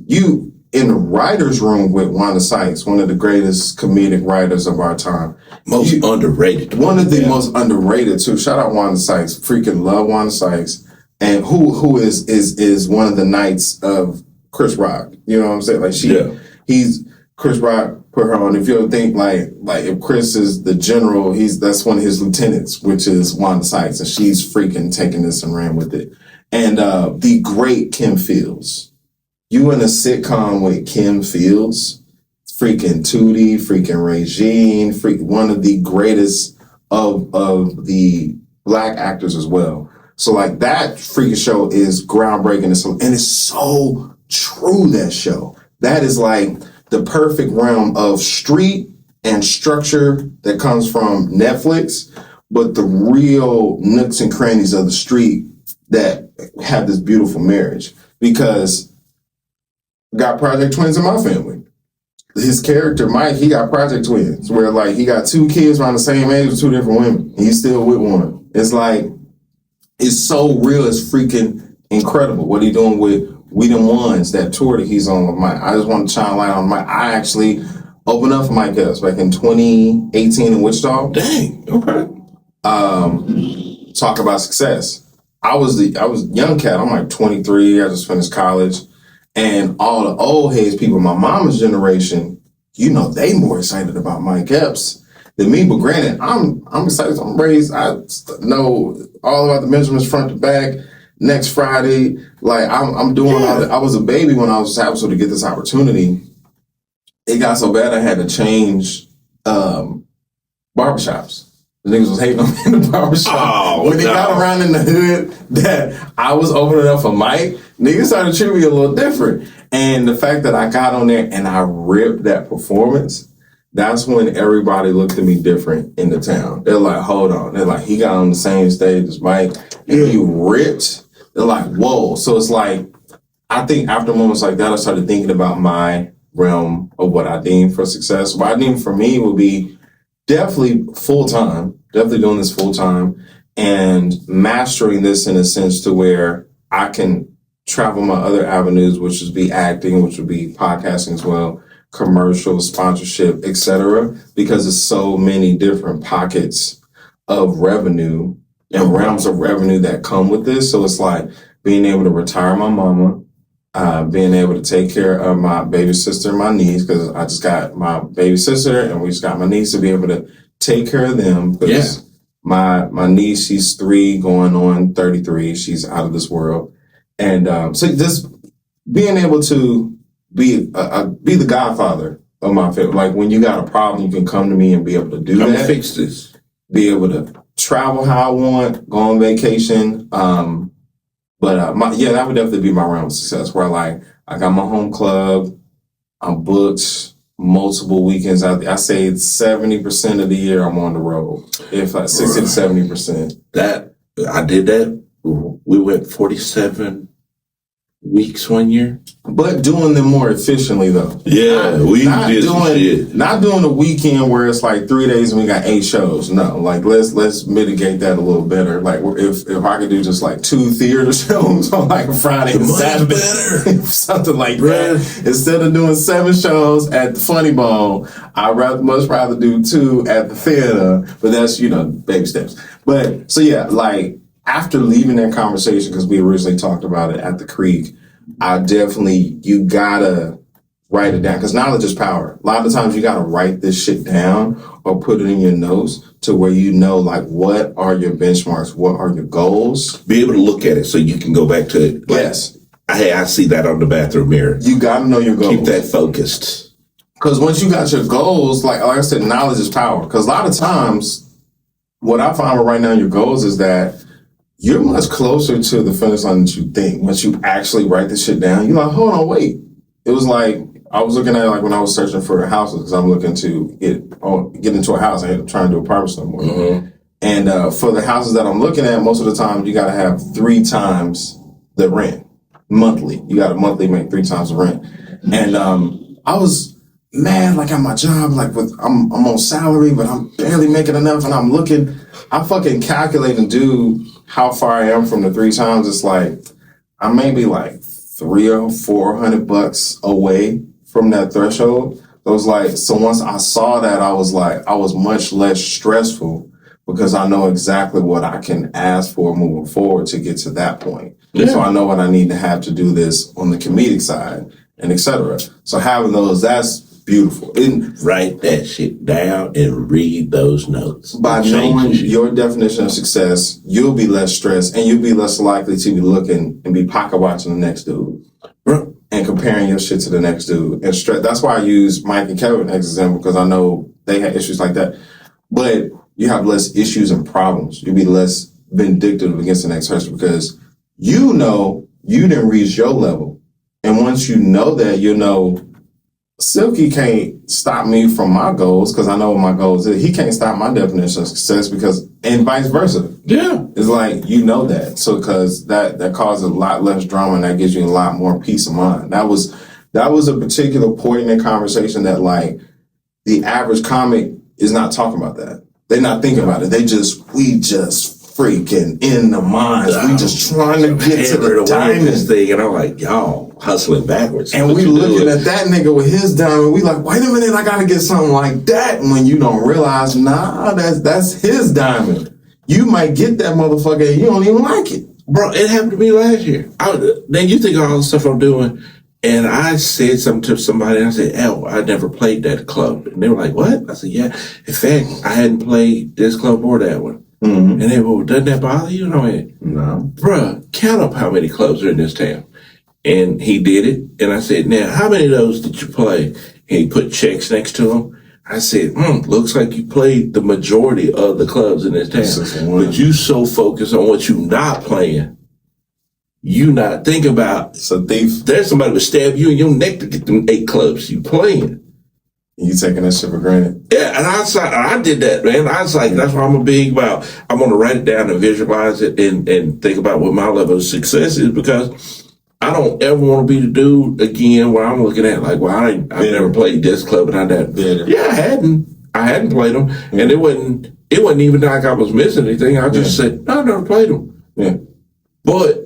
You in the writer's room with Wanda Sykes, one of the greatest comedic writers of our time. Most underrated. One of the most underrated too. Shout out Wanda Sykes. Freaking love Wanda Sykes. And who is one of the knights of Chris Rock. You know what I'm saying? Like he's Chris Rock put her on. If you ever think like if Chris is the general, that's one of his lieutenants, which is Wanda Sykes, and she's freaking taking this and ran with it. And the great Kim Fields. You in a sitcom with Kim Fields, freaking Tootie, freaking Regine, one of the greatest of the Black actors as well. So like that freaking show is groundbreaking and it's so true, that show. That is like the perfect realm of street and structure that comes from Netflix, but the real nooks and crannies of the street that have this beautiful marriage. Because got Project Twins in my family. His character, Mike, he got Project Twins, where like he got two kids around the same age with two different women. And he's still with one. It's like, it's so real. It's freaking incredible what he doing with We Them Ones, that tour that he's on with Mike. I just want to shine a light on Mike. I actually opened up for Mike Epps back in 2018 in Wichita. Dang, okay. Talk about success. I was young cat. I'm like 23. I just finished college. And all the old heads people, my mama's generation, you know, they more excited about Mike Epps than me. But granted, I'm excited. I'm raised. I know all about the Benjamins front to back. Next Friday, like I'm doing all that. I was a baby when I was happy to get this opportunity. It got so bad I had to change barbershops. The niggas was hating on me in the barbershop. When they got around in the hood that I was opening up for Mike, niggas started treating me a little different. And the fact that I got on there and I ripped that performance, that's when everybody looked at me different in the town. They're like, hold on. They're like, he got on the same stage as Mike and he ripped. They're like, whoa. So it's like, I think after moments like that, I started thinking about my realm of what I deem for success. What I deem for me would be definitely full-time, definitely doing this full-time and mastering this in a sense to where I can travel my other avenues, which would be acting, which would be podcasting as well, commercial, sponsorship, etc. Because there's so many different pockets of revenue and realms of revenue that come with this. So it's like being able to retire my mama, being able to take care of my baby sister and my niece, because I just got my baby sister and we just got my niece, to be able to take care of them. Because my niece, she's 3 going on 33. She's out of this world. And so just being able to be the godfather of my family. Like when you got a problem, you can come to me and be able to do that. Fix this. Be able to travel how I want, go on vacation. But that would definitely be my realm of success, where like I got my home club, I'm booked multiple weekends out there. I say 70% of the year I'm on the road, if like 60 to 70%. That I did that. We went 47 weeks one year. But doing them more efficiently though. Yeah, we did some shit. Not doing a weekend where it's like 3 days and we got 8 shows. No, like let's mitigate that a little better. Like if I could do just like 2 theater shows on like a Friday and Saturday, better. Something like that. Instead of doing 7 shows at the Funny Bone, I'd much rather do 2 at the theater. But that's baby steps. But so yeah, like after leaving that conversation, because we originally talked about it at the Creek. You gotta write it down because knowledge is power. A lot of times you gotta write this shit down or put it in your notes to where like what are your benchmarks, what are your goals. Be able to look at it so you can go back to it. Yes. Hey, I see that on the bathroom mirror. You gotta know your goals. Keep that focused. Because once you got your goals, like I said, knowledge is power. Because a lot of times, what I find right now, your goals is that you're much closer to the finish line than you think. Once you actually write this shit down, you're like, hold on, wait. It was like, I was looking at it like when I was searching for houses because I'm looking to get into a house. I ain't trying to do apartments no more. Mm-hmm. And for the houses that I'm looking at, most of the time, you got to have 3 times the rent monthly. You got to monthly make 3 times the rent. And I was mad, like at my job, like I'm on salary, but I'm barely making enough. And I'm looking, I fucking calculate and do how far I am from the 3 times. It's like I may be like $300 or $400 away from that threshold. It was like, so once I saw that, I was much less stressful because I know exactly what I can ask for moving forward to get to that point. Yeah. So I know what I need to have to do this on the comedic side and etc. So having those, that's beautiful. Write that shit down and read those notes. By knowing your definition of success, you'll be less stressed and you'll be less likely to be looking and be pocket watching the next dude. Bro. And comparing your shit to the next dude. And stress. That's why I use Mike and Kevin as an example, because I know they had issues like that. But you have less issues and problems. You'll be less vindictive against the next person because you know you didn't reach your level. And once you know that, Silky can't stop me from my goals because I know what my goals is. He can't stop my definition of success and vice versa. Yeah. It's like, that. So, because that causes a lot less drama and that gives you a lot more peace of mind. That was a particular point in the conversation that like the average comic is not talking about that. They're not thinking about it. We just freaking in the minds. We just trying to get to the diamond thing. And I'm like, y'all hustling backwards. And we looking at that nigga with his diamond. We like, wait a minute, I gotta get something like that. And when you don't realize, nah, that's his diamond. You might get that motherfucker and you don't even like it. Bro, it happened to me last year. Then you think of all the stuff I'm doing. And I said something to somebody, and I said, I never played that club. And they were like, what? I said, yeah. In fact, I hadn't played this club or that one. Mm-hmm. And they were, doesn't that bother you? And I went, no. Bruh, count up how many clubs are in this town. And he did it. And I said, now, how many of those did you play? And he put checks next to them. I said, looks like you played the majority of the clubs in this town. But you so focused on what you not playing. You not think about, so there's somebody would stab you in your neck to get them 8 clubs you playing. You taking that shit for granted? Yeah, and I did that, man. I was like, that's why I'm a big about, I want to write it down and visualize it and think about what my level of success is because I don't ever want to be the dude again where I'm looking at like, well, I've never played this club and I that. Yeah, I hadn't played them. Mm-hmm. And it wasn't even like I was missing anything. I just said, no, I never played them. Yeah. But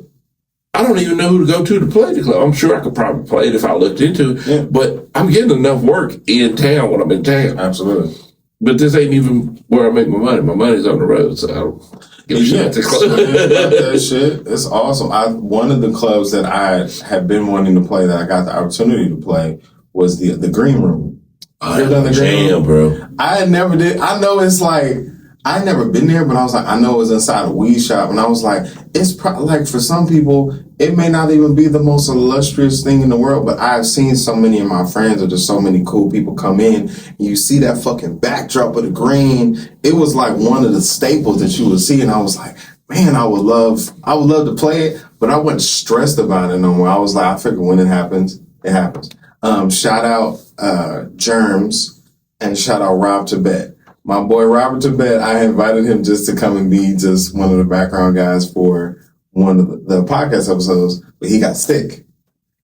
I don't even know who to go to play the club. I'm sure I could probably play it if I looked into it, but I'm getting enough work in town when I'm in town. Absolutely. But this ain't even where I make my money. My money's on the road, so I don't give a shit at the club. That shit. It's awesome. One of the clubs that I have been wanting to play that I got the opportunity to play was the Green Room. Oh, you ever done the Green Room? Bro. I never did. I know it's like, I never been there, but I was like, I know it was inside a weed shop, and I was like, it's probably like for some people, it may not even be the most illustrious thing in the world, but I've seen so many of my friends or just so many cool people come in, and you see that fucking backdrop of the green. It was like one of the staples that you would see, and I was like, man, I would love to play it, but I wasn't stressed about it no more. I was like, I figure when it happens, it happens. Shout out Germs and shout out Rob Tibet. My boy Robert Tibet, I invited him just to come and be just one of the background guys for one of the podcast episodes, but he got sick.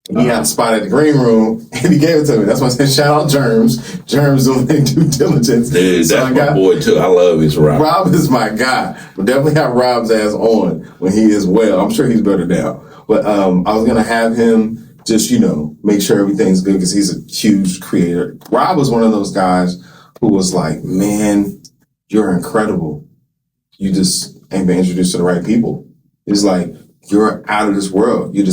He got a spot at the green room, and he gave it to me. That's why I said, shout out Germs. Germs doing their due diligence. Dude, so that's my boy, too. I love his Rob. Rob is my guy. We'll definitely have Rob's ass on when he is well. I'm sure he's better now. But I was going to have him just, make sure everything's good because he's a huge creator. Rob was one of those guys who was like, man, you're incredible. You just ain't been introduced to the right people. He's like, you're out of this world. You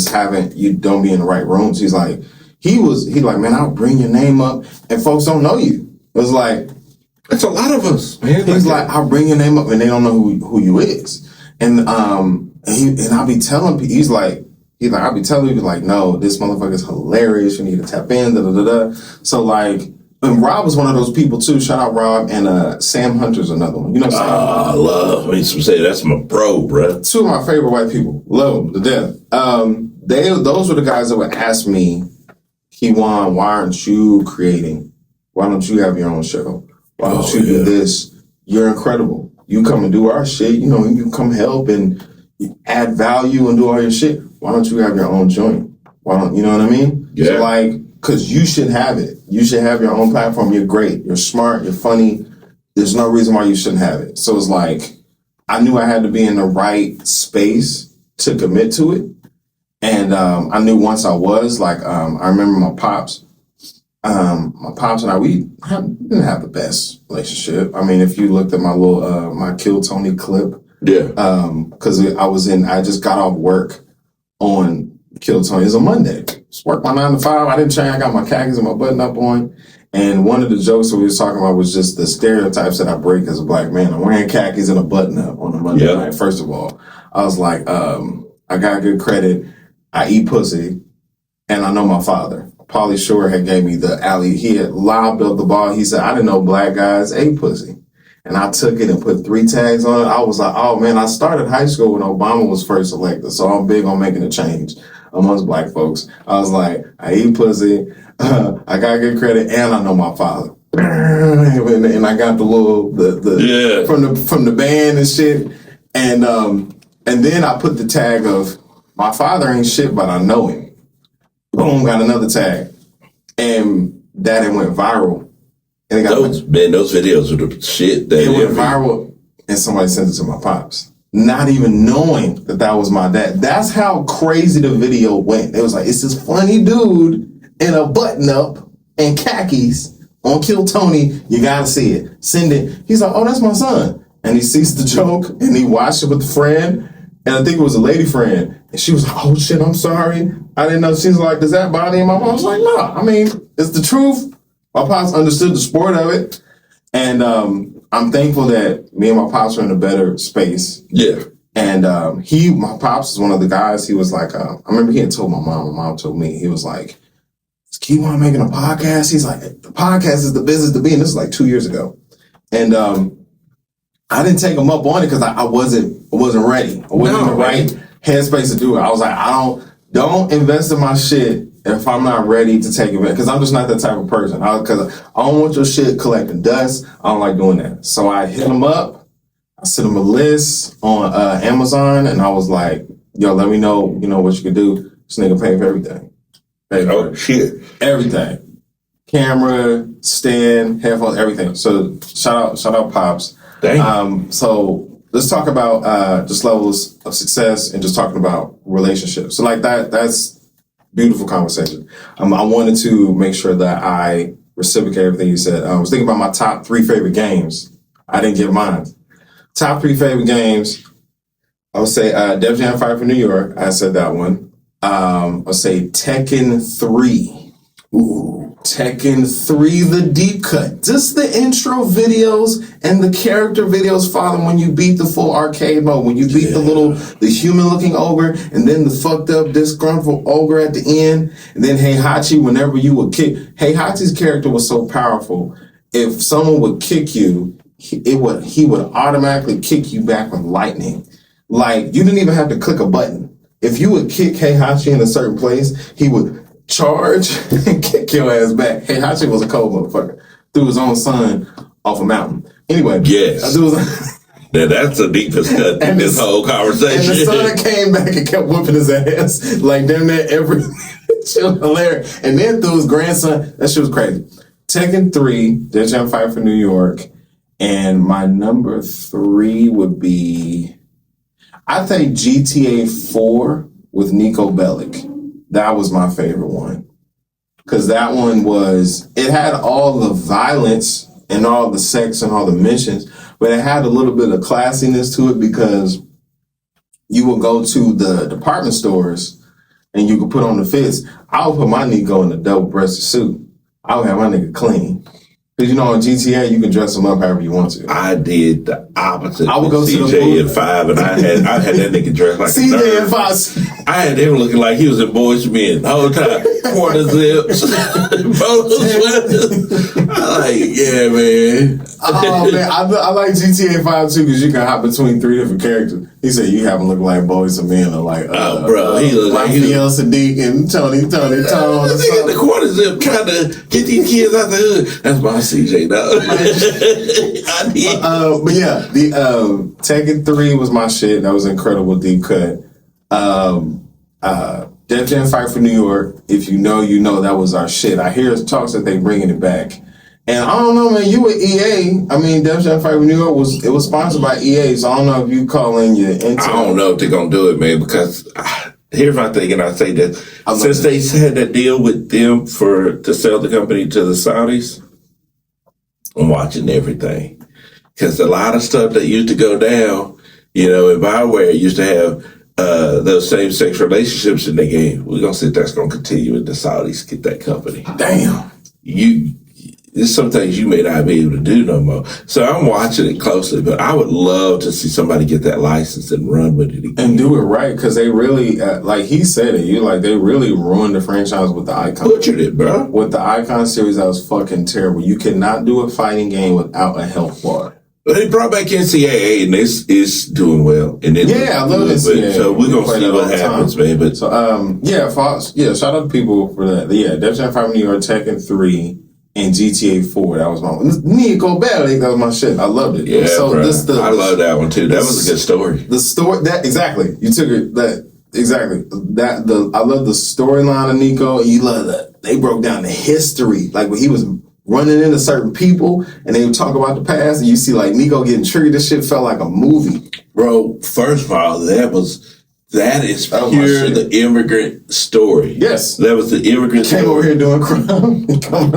don't be in the right rooms. He's like, man, I'll bring your name up and folks don't know you. It was like, that's a lot of us, man. He's like, I'll bring your name up and they don't know who you is. And I'll be telling people, I'll be telling people like, no, this motherfucker is hilarious. You need to tap in, da da da da. So like, and Rob was one of those people too. Shout out Rob, and Sam Hunter's another one. You know Sam? I love. I used to say that's my bro, bro. Two of my favorite white people. Love them to death. Those were the guys that would ask me, Kiwan, why aren't you creating? Why don't you have your own show? Why don't you do this? You're incredible. You come and do our shit. You come help and add value and do all your shit. Why don't you have your own joint? Why don't you know what I mean? Yeah. So because you should have it. You should have your own platform. You're great. You're smart. You're funny. There's no reason why you shouldn't have it. So it's like, I knew I had to be in the right space to commit to it. And I knew once I was, I remember my pops and I, we didn't have the best relationship. I mean, if you looked at my little, my Kill Tony clip, because I just got off work on Kill Tony. It was a Monday. Just worked my 9 to 5. I didn't change. I got my khakis and my button up on. And one of the jokes that we was talking about was just the stereotypes that I break as a black man. I'm wearing khakis and a button up on a Monday night. First of all, I was like, I got good credit. I eat pussy, and I know my father. Pauly Shore had gave me the alley. He had lobbed up the ball. He said, I didn't know black guys ate pussy. And I took it and put 3 tags on it. I was like, oh man, I started high school when Obama was first elected. So I'm big on making a change amongst black folks. I was like, I eat pussy. I got good credit and I know my father. And I got the little, from the band and shit. And then I put the tag of my father ain't shit, but I know him. Boom, got another tag. And that went viral. And it got those videos are the shit. It went viral, and somebody sent it to my pops, not even knowing that was my dad. That's how crazy the video went. It was like, it's this funny dude in a button-up and khakis on Kill Tony. You gotta see it. Send it. He's like, oh, that's my son. And he sees the joke, and he watched it with a friend, and I think it was a lady friend, and she was like, oh, shit, I'm sorry. I didn't know. She's like, does that bother you? My mom was like, no. I mean, it's the truth. My pops understood the sport of it. And I'm thankful that me and my pops are in a better space. Yeah. And my pops is one of the guys, he was like, I remember he had told my mom told me, he was like, is Keywon making a podcast? He's like, the podcast is the business to be. And this is like 2 years ago. And I didn't take him up on it because I wasn't ready. I wasn't in the right headspace to do it. I was like, don't invest in my shit if I'm not ready to take it back, because I'm just not that type of person. Because I don't want your shit collecting dust. I don't like doing that. So I hit him up. I sent him a list on Amazon, and I was like, yo, let me know, what you can do. This nigga paid for everything. Shit. Everything. Camera, stand, headphones, everything. So shout out Pops. So let's talk about just levels of success and just talking about relationships. So like that's beautiful conversation. I wanted to make sure that I reciprocate everything you said. I was thinking about my top 3 favorite games. I didn't give mine. Top 3 favorite games. I would say Def Jam Fight for New York. I said that one. I'll say Tekken 3. Ooh. Tekken 3, the deep cut. Just the intro videos and the character videos following when you beat the full arcade mode, when you beat the human looking ogre, and then the fucked up disgruntled ogre at the end, and then Heihachi whenever you would kick. Heihachi's character was so powerful. If someone would kick you, he would automatically kick you back with lightning. Like, you didn't even have to click a button. If you would kick Heihachi in a certain place, he would charge and kick your ass back. Heihachi was a cold motherfucker. Threw his own son off a mountain. Anyway, yes. Now that's the deepest cut in this whole conversation. And the son came back and kept whooping his ass. Like, damn that every shit was hilarious. And then through his grandson, that shit was crazy. Tekken 3, Death Jam Fight for New York. And my number 3 would be, I think GTA 4 with Nico Bellic. That was my favorite one. Because that one it had all the violence and all the sex and all the missions, but it had a little bit of classiness to it because you would go to the department stores and you could put on the fits. I would put my Nico in a double-breasted suit. I would have my nigga clean. Because, you know, in GTA, you can dress them up however you want to. I did the opposite. I would go to the CJ and 5, and I had that nigga dressed like CJ a nerd. and 5. I had him looking like he was in Boys Men the whole time. Quarter zips, polo sweaters. I like, yeah, man. Oh, man. I like GTA 5 too because you can hop between 3 different characters. He said you have him look like Boys and Men or like, bro, he looked like Raphael Sadiq and Tony. This nigga in the quarter zip trying to get these kids out the hood. That's my CJ, dog. But yeah, the Tekken 3 was my shit. That was incredible deep cut. Def Jam Fight for New York. If you know, you know that was our shit. I hear talks that they bringing it back. And I don't know, man, you with EA. I mean, Def Jam Fight for New York was sponsored by EA, so I don't know if you call in your intel. I don't know if they're going to do it, man, because here's my thing, and I say that since they had that deal with them to sell the company to the Saudis, I'm watching everything. Because a lot of stuff that used to go down, you know, in BioWare used to have those same-sex relationships in the game. We're going to see if that's going to continue with the Saudis get that company. Damn. There's some things you may not be able to do no more. So I'm watching it closely, but I would love to see somebody get that license and run with it again. And do it right, because they really, like he said it, they really ruined the franchise with the Icon. Butchered it, bro. With the Icon series, that was fucking terrible. You cannot do a fighting game without a health bar. But they brought back NCAA, and it's doing well. And I love NCAA. So we're going to see what happens, man. But shout out to people for that. Yeah, Def Jam 5 New York, Tekken 3, and GTA 4. That was my one. Nico Bellic, that was my shit. I loved it. Yeah, so I love that one too. That was a good story. The story, exactly. You took it, I love the storyline of Nico, and you love that. They broke down the history, like when he was running into certain people, and they would talk about the past, and you see like Nico getting triggered. This shit felt like a movie. Bro, first of all, that is pure the immigrant story. Yes. That was the immigrant story. Came over here doing crime. I'm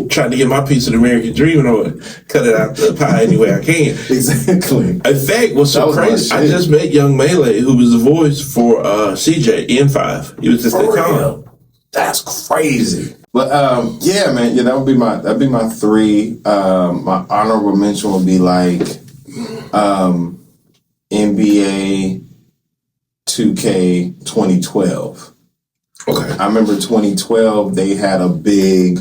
trying to get my piece of the American dream, and I'm going to cut it out the pie any way I can. Exactly. In fact, what's so crazy, I just met Young Melee, who was the voice for CJ in 5. He was just a con. That's crazy. But that'd be my 3. My honorable mention would be like NBA 2K 2012. Okay. I remember 2012, they had a big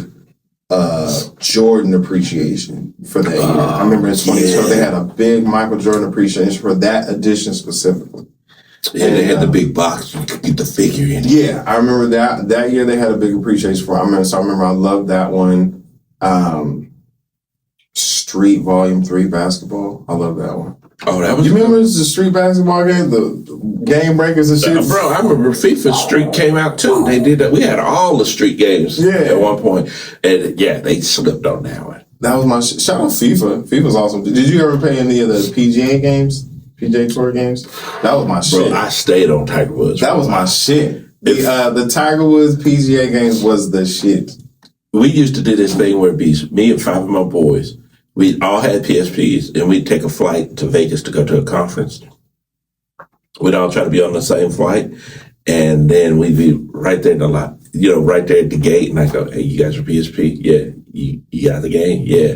Jordan appreciation for that year. I remember in 2012, they had a big Michael Jordan appreciation for that edition specifically. Yeah, they had the big box. You could get the figure in it. Yeah, I remember that year they had a big appreciation for it. I remember I loved that one. Street Volume 3 basketball. I love that one. Oh, that was. You remember the street basketball game, the game breakers and shit? Bro, I remember FIFA Street came out too. They did that. We had all the street games at one point, and they slipped on that one. That was my shout out FIFA. FIFA's awesome. Did you ever play any of the PGA games? PGA Tour games? That was my shit. Bro, I stayed on Tiger Woods. That was my shit. The Tiger Woods PGA games was the shit. We used to do this thing where it'd be me and 5 of my boys. We all had PSPs, and we'd take a flight to Vegas to go to a conference. We'd all try to be on the same flight, and then we'd be right there in the lot, right there at the gate, and I go, "Hey, you guys are PSP? Yeah. You got the game? Yeah."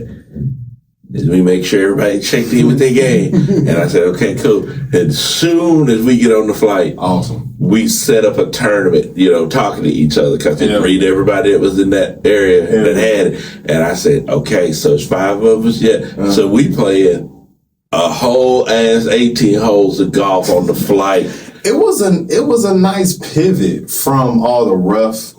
And we make sure everybody checked in with their game. And I said, "Okay, cool." As soon as we get on the flight, awesome, we set up a tournament, talking to each other, because they read everybody that was in that area that had it. And I said, "Okay, so it's 5 of us." Yeah. So we playing a whole ass 18 holes of golf on the flight. It was a nice pivot from all the rough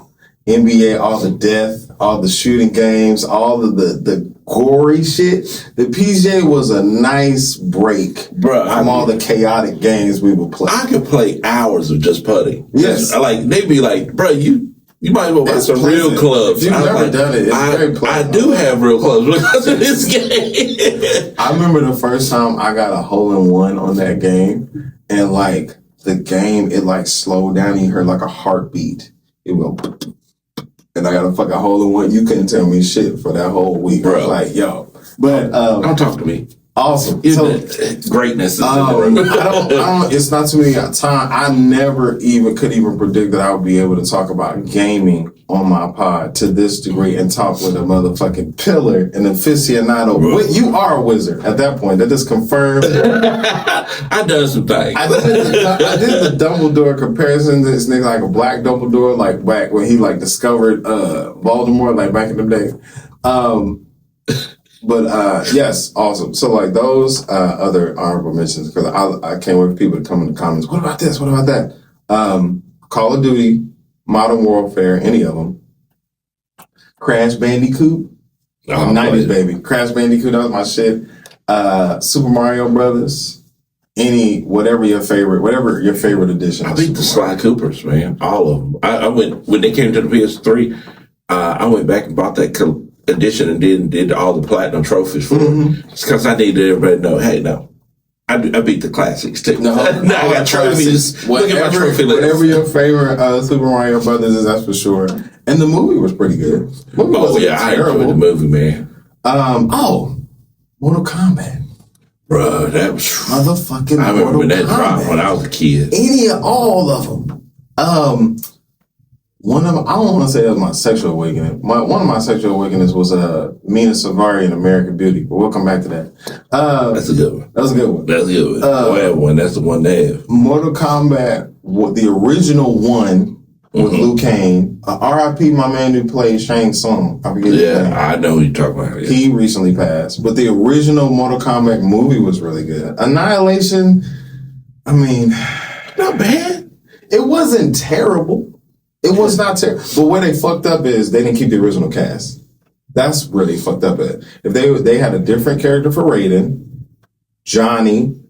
NBA, all the death, all the shooting games, all of the gory shit. The PGA was a nice break from all the chaotic games we would play. I could play hours of just putting. Yes. Like, they'd be like, bro, you might as well buy some real clubs. If you've never done it, it's very pleasant. I do have real clubs because of this game. I remember the first time I got a hole-in-one on that game, and like the game, it like slowed down and you heard like a heartbeat. It went, and I got a fucking hole-in-one. You couldn't tell me shit for that whole week. Bro. I was like, yo. But don't talk to me. Awesome. So, greatness is in the room. I don't, it's not too many time. I never could even predict that I would be able to talk about gaming on my pod to this degree and talk with a motherfucking pillar and aficionado. You are a wizard at that point. That just confirmed. I done some things. I did the Dumbledore comparison. This nigga like a black Dumbledore, like back when he like discovered Voldemort, like back in the day. But yes, awesome. So like those other honorable mentions, because I can't wait for people to come in the comments. What about this? What about that? Call of Duty, Modern Warfare, any of them. Crash Bandicoot, 90s baby. Crash Bandicoot, that was my shit. Super Mario Brothers, whatever your favorite edition. I beat the Sly Coopers, man, all of them. I went when they came to the PS3. I went back and bought that edition and did all the platinum trophies for it. It's because I needed everybody to know, hey, no, I beat the classics too. No, I got trophies. Look at my trophy list. Whatever your favorite Super Mario Brothers is, that's for sure. And the movie was pretty good. I enjoyed the movie, man. Mortal Kombat. Bro, that was motherfucking. I remember when that Kombat. dropped when I was a kid. All of them. One of them, I don't want to say that was my sexual awakening. One of my sexual awakenings was Mina Savari in American Beauty, but we'll come back to that. That's a good one. That was a good one. That's a good one. That's the one they have. Mortal Kombat, the original one with Liu Kang. R.I.P. my man who played Shang Tsung. I forget his name. I know who you're talking about. Yeah. He recently passed, but the original Mortal Kombat movie was really good. Annihilation, I mean, not bad. It wasn't terrible. It was not terrible. But where they fucked up is they didn't keep the original cast. That's where they fucked up at. If they had a different character for Raiden, Johnny,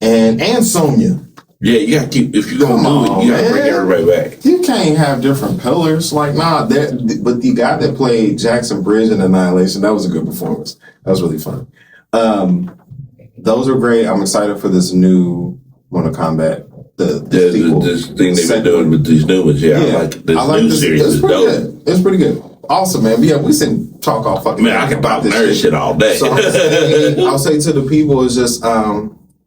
and Sonya. Yeah, you gotta keep, if you're gonna do it, you gotta bring everybody back. You can't have different pillars. Like, but the guy that played Jackson Bridge in Annihilation, that was a good performance. That was really fun. Those are great. I'm excited for this new Mortal Kombat. This thing they've been doing with these new ones, I like this series. It's pretty good. It's pretty good. Awesome, man. But yeah, we can talk all fucking. Man, I can talk nerd shit all day. So I'll say to the people is just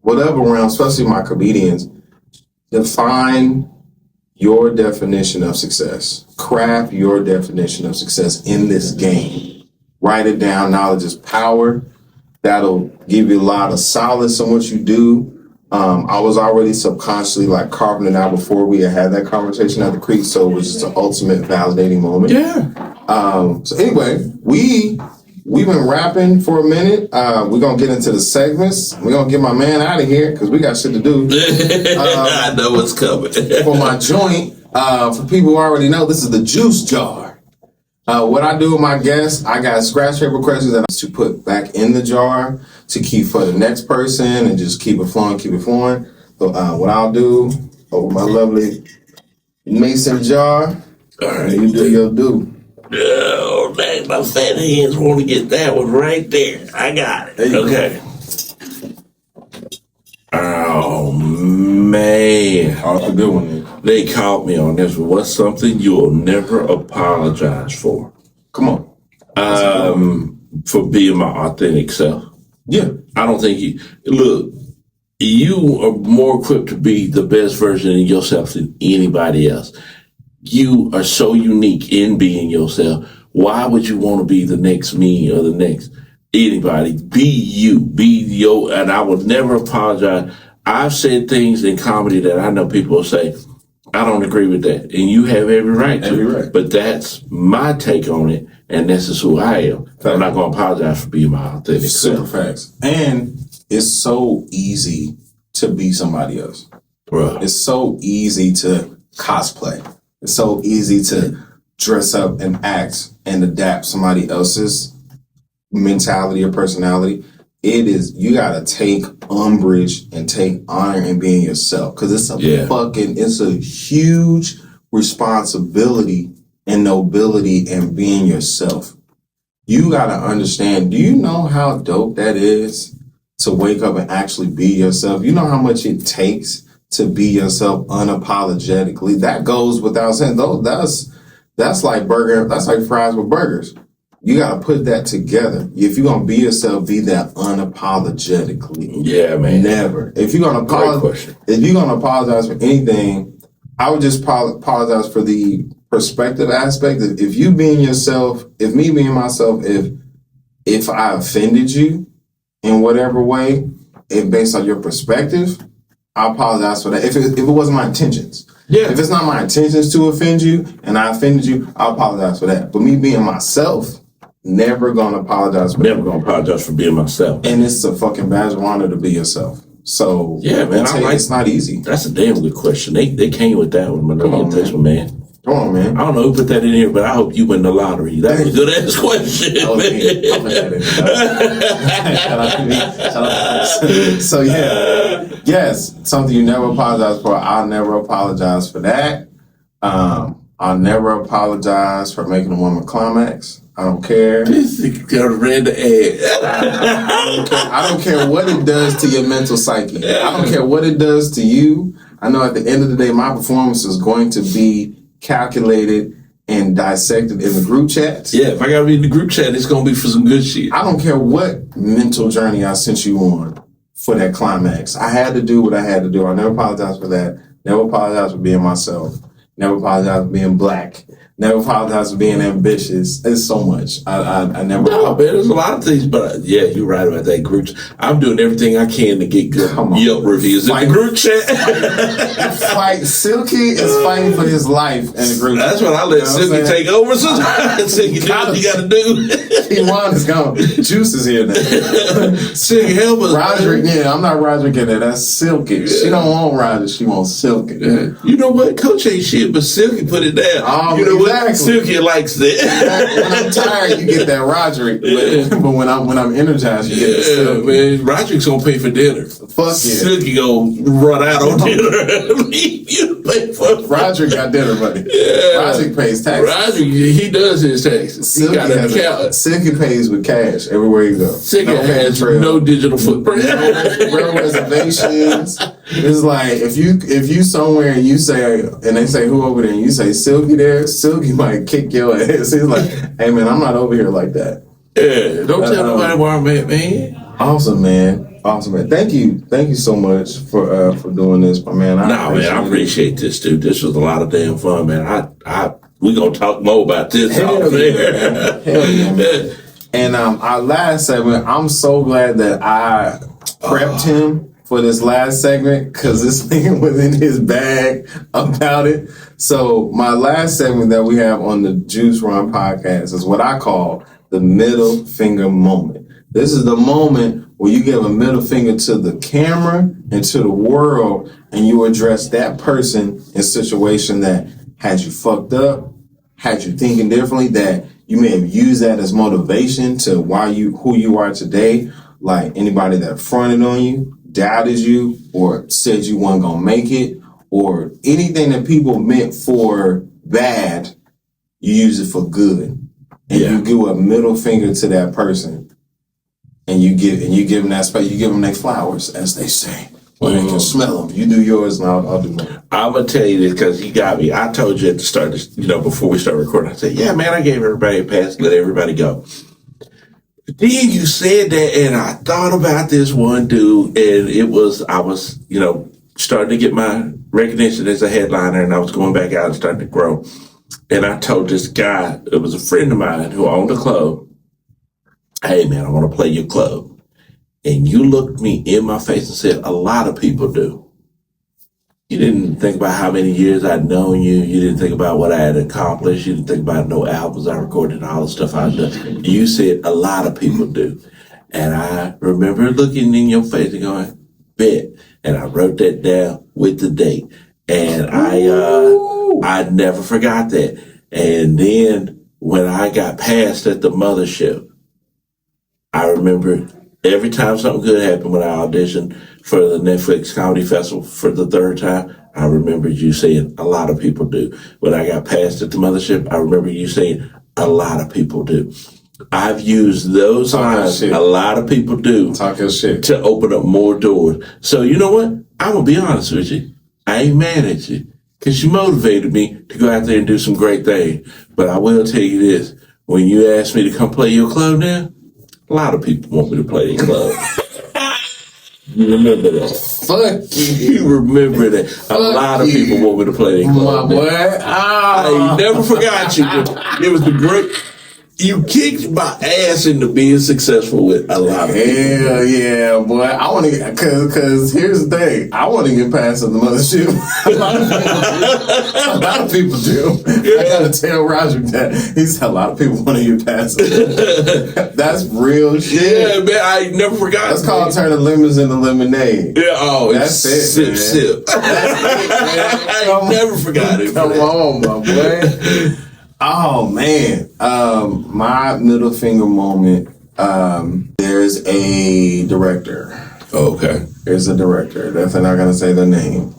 whatever realm, especially my comedians, define your definition of success. Craft your definition of success in this game. Write it down. Knowledge is power. That'll give you a lot of solace in what you do. I was already subconsciously like carving it out before we had that conversation at the creek, so it was just an ultimate validating moment. Yeah. So anyway, we've been rapping for a minute. We're gonna get into the segments. We're gonna get my man out of here because we got shit to do. I know what's coming. For my joint, for people who already know, this is the juice jar. What I do with my guests, I got scratch paper questions that I to put back in the jar to keep for the next person and just keep it flowing. So what I'll do over my lovely mason jar, all right, you do your do. Oh, dang, my fat hands want to get that one right there. I got it. Okay. Oh, man. Oh, that's a good one. They caught me on this. What's something you'll never apologize for? Come on. For being my authentic self. Yeah. I don't think you are more equipped to be the best version of yourself than anybody else. You are so unique in being yourself. Why would you want to be the next me or the next anybody? Be you. And I would never apologize. I've said things in comedy that I know people will say, I don't agree with that. And you have every right to. But that's my take on it. And this is who I am. I'm not going to apologize for being my authentic self. Facts. And it's so easy to be somebody else. Bruh. It's so easy to cosplay. It's so easy to dress up and act and adapt somebody else's mentality or personality. It is, you gotta take umbrage and take honor in being yourself, because it's it's a huge responsibility and nobility in being yourself. You gotta understand, do you know how dope that is to wake up and actually be yourself? You know how much it takes to be yourself unapologetically? That goes without saying. That's like fries with burgers. You gotta put that together. If you're gonna be yourself, be that unapologetically. Yeah, man. Never. If you're gonna apologize for anything, I would just apologize for the perspective aspect. If you being yourself, if me being myself, if I offended you in whatever way, based on your perspective, I apologize for that. If it wasn't my intentions. Yeah. If it's not my intentions to offend you and I offended you, I apologize for that. But me being myself, never gonna apologize for Never gonna apologize for being myself. And it's a fucking badge of honor to be yourself. So yeah, man, it's not easy. That's a damn good question. They came with that one, man. Come on, man. I don't know who put that in here, but I hope you win the lottery. That was a good ass question. So yeah, yes, something you never apologize for. I'll never apologize for that. I'll never apologize for making a woman climax. I don't care. This nigga read the ad. I don't care what it does to your mental psyche. I don't care what it does to you. I know at the end of the day, my performance is going to be calculated and dissected in the group chats. Yeah, if I gotta be in the group chat, it's gonna be for some good shit. I don't care what mental journey I sent you on for that climax. I had to do what I had to do. I never apologize for that. Never apologize for being myself. Never apologize for being black. Never apologize for being ambitious. It's so much. I never. No, man, there's a lot of things, but yeah, you're right about that group. I'm doing everything I can to get good Yelp reviews in the group chat. Silky is fighting for his life in the group chat. That's what I let Silky take over sometimes. Silky, do what you gotta do. Iwan is gone. Juice is here now. Silky, help us. Roderick, I'm not Roderick in there. That's Silky. Yeah. She don't want Roderick. She wants Silky. Yeah. You know what? Coach ain't shit, but Silky put it down. You know what? Silky likes it. When I'm tired, you get that Roderick. But when I'm energized, you get the Silky. Man, Roderick's gonna pay for dinner. Fuck yeah. Silky gonna run out on dinner. Leave you to pay for it. Roderick got dinner money. Yeah. Roderick pays taxes. Roderick, he does his taxes. Silky got an account. Silky pays with cash everywhere you go. Silky has no digital footprint. No reservations. It's like if you somewhere and you say, and they say who over there, and you say Silky there, Silky might kick your ass. He's like, hey man, I'm not over here like that. Yeah, don't tell nobody where I'm at, man. Awesome, man. Thank you so much for doing this, my man. I appreciate this, dude. This was a lot of damn fun, man. We gonna talk more about this off there. Hell yeah, man. And our last segment, I'm so glad that I prepped him for this last segment, because this thing was in his bag about it. So my last segment that we have on the Juice Run podcast is what I call the middle finger moment. This is the moment where you give a middle finger to the camera and to the world, and you address that person in a situation that had you fucked up, had you thinking differently, that you may have used that as motivation to who you are today. Like anybody that fronted on you, doubted you, or said you weren't gonna make it, or anything that people meant for bad, you use it for good. And you give a middle finger to that person. And you give them that space, you give them their flowers, as they say. Well, they can smell them. You do yours, and I'll do mine. I'm gonna tell you this because you got me. I told you at the start, before we start recording, I said, "Yeah, man, I gave everybody a pass, let everybody go." Then you said that, and I thought about this one dude, and I was, starting to get my recognition as a headliner, and I was going back out and starting to grow. And I told this guy, it was a friend of mine who owned a club, "Hey, man, I want to play your club." And you looked me in my face and said, "A lot of people do." You didn't think about how many years I'd known you. You didn't think about what I had accomplished. You didn't think about no albums I recorded and all the stuff I've done. You said, "A lot of people do." And I remember looking in your face and going, "Bet." And I wrote that down with the date. And I never forgot that. And then when I got passed at the mothership, I remember every time something good happened when I auditioned for the Netflix Comedy Festival for the third time, I remember you saying a lot of people do. When I got passed at the mothership, I remember you saying a lot of people do. I've used those lines, a lot of people do, to open up more doors. So you know what? I'm going to be honest with you. I ain't mad at you because you motivated me to go out there and do some great things. But I will tell you this. When you asked me to come play your club now, a lot of people want me to play their club. You remember that? Fuck you. You remember that. A lot of people want me to play their club. My boy. I never forgot you. It was the great... You kicked my ass into being successful with a lot of people. Hell yeah, boy. I want to get, cause here's the thing. I want to get past the mothership. A lot of people do. I gotta tell Roderick that. He said a lot of people want to get past it. That's real shit. Yeah, man. I never forgot. That's called turning lemons into lemonade. Yeah, oh, that's it. Sip. That's it, man. I never forgot it. Come on, my boy. Oh man, my middle finger moment. There's a director. Oh, okay. There's a director. Definitely not gonna say the name,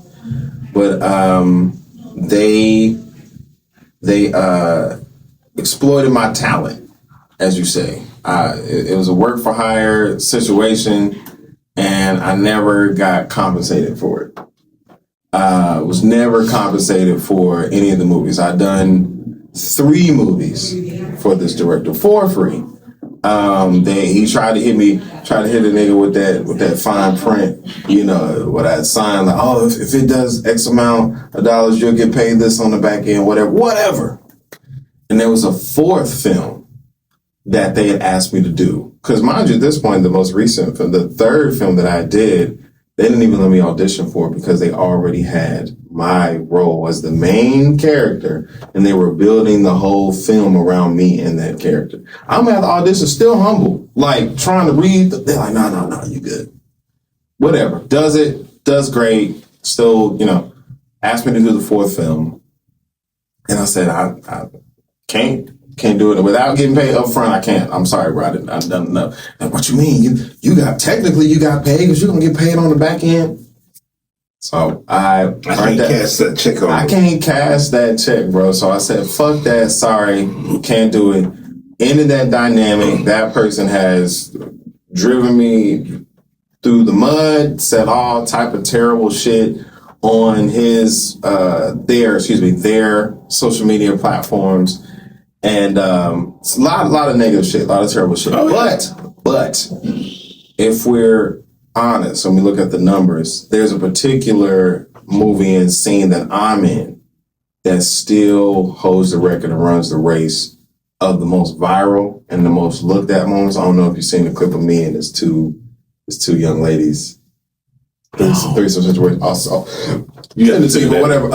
but they exploited my talent, as you say. It was a work for hire situation, and I never got compensated for it. Was never compensated for any of the movies. I've done 3 movies for this director for free. He tried to hit a nigga with that fine print, you know, with that sign like, oh, if it does X amount of dollars, you'll get paid this on the back end, whatever. And there was a 4th film that they had asked me to do. Because mind you, at this point, the most recent film, the 3rd film that I did, they didn't even let me audition for it because they already had my role as the main character, and they were building the whole film around me and that character. I'm at the audition, still humble, like trying to read. They're like, no, you good. Whatever. Does great. Still, you know, asked me to do the 4th film. And I said, I can't do it without getting paid up front. I can't. I'm sorry, bro. I've done enough. And what you mean? You got paid because you're gonna get paid on the back end. So I can't cash that check on. I can't cash that check, bro. So I said, fuck that. Sorry, can't do it. Ended that dynamic. That person has driven me through the mud, said all type of terrible shit on their social media platforms. And it's a lot of negative shit, a lot of terrible shit. Oh, yeah. But if we're honest, when we look at the numbers, there's a particular movie and scene that I'm in that still holds the record and runs the race of the most viral and the most looked at moments. I don't know if you've seen the clip of me and it's two young ladies. Threesome situation. Also, you got to see, but whatever.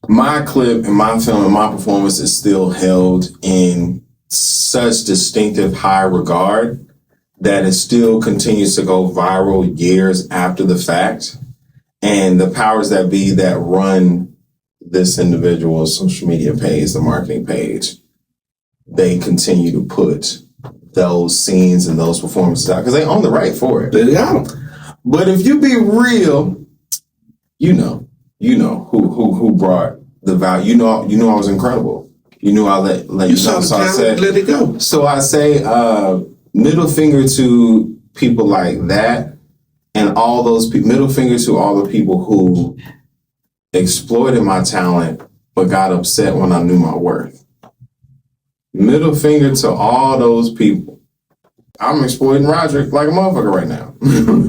My clip and my film and my performance is still held in such distinctive high regard that it still continues to go viral years after the fact. And the powers that be that run this individual's social media page, the marketing page, they continue to put those scenes and those performances out because they own the right for it. Yeah. But if you be real, you know who brought the value. You know I was incredible. You knew I let you know. So I said, let it go. So I say, middle finger to people like that, and all those middle finger to all the people who exploited my talent but got upset when I knew my worth. Middle finger to all those people. I'm exploiting Roderick like a motherfucker right now.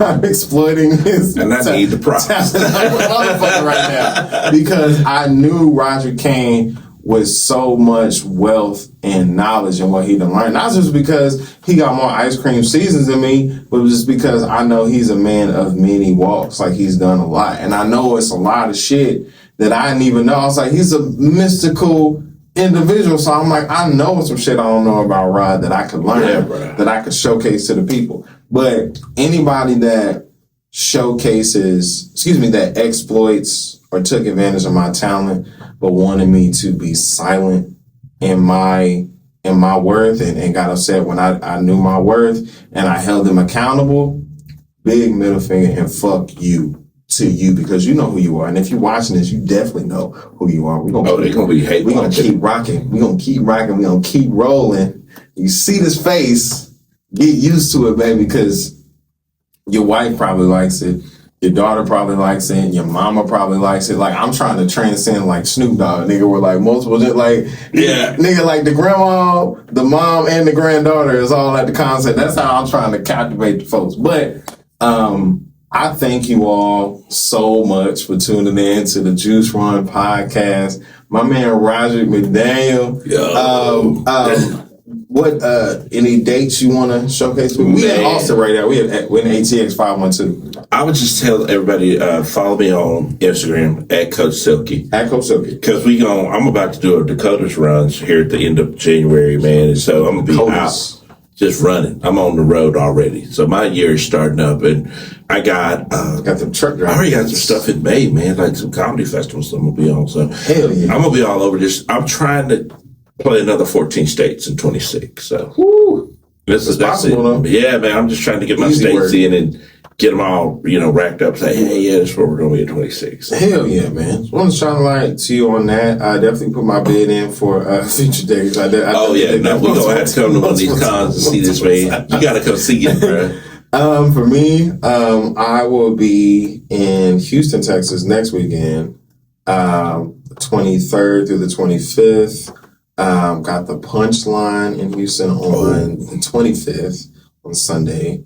I'm exploiting his and I need the props like a motherfucker right now because I knew Roderick came with so much wealth and knowledge and what he done learned. Not just because he got more ice cream seasons than me, but just because I know he's a man of many walks. Like he's done a lot, and I know it's a lot of shit that I didn't even know. I was like, he's a mystical individual. So I'm like, I know some shit I don't know about Rod that I could learn, that I could showcase to the people. But anybody that that exploits or took advantage of my talent but wanted me to be silent in my worth and got upset when I knew my worth and I held them accountable. Big middle finger and fuck you to you, because you know who you are. And if you're watching this, you definitely know who you are. They're gonna be hating. We're gonna keep rocking. We're gonna keep rocking. We're gonna keep rolling. You see this face, get used to it, baby, because your wife probably likes it. Your daughter probably likes it. Your mama probably likes it. Like, I'm trying to transcend like Snoop Dogg, nigga, with like multiple, like, yeah, nigga, like the grandma, the mom, and the granddaughter is all at the concert. That's how I'm trying to captivate the folks. But I thank you all so much for tuning in to the Juice Run podcast. My man Roderick McDaniel. What any dates you want to showcase? We in Austin right now. We're in ATX 512. I would just tell everybody follow me on Instagram at Coach Silky. At Coach Silky. Because I'm about to do a Dakota's runs here at the end of January, man. And so I'm gonna be out just running. I'm on the road already. So my year is starting up, and I got the truck drivers. I already got some stuff in May, man, like some comedy festivals I'm gonna be on. So hell yeah. I'm gonna be all over this. I'm trying to play another 14 states in 26. So that's possible, it. Yeah, man. I'm just trying to get my states in and get them all, racked up. Say, hey, yeah, that's where we're going to be at 26. Hell yeah, man. So I'm just trying to like to you on that. I definitely put my bid in for future days. We're going to have to come to one of these cons and see this, man. You got to come see it, bro. For me, I will be in Houston, Texas next weekend, 23rd through the 25th. Got the Punchline in Houston on the 25th on Sunday.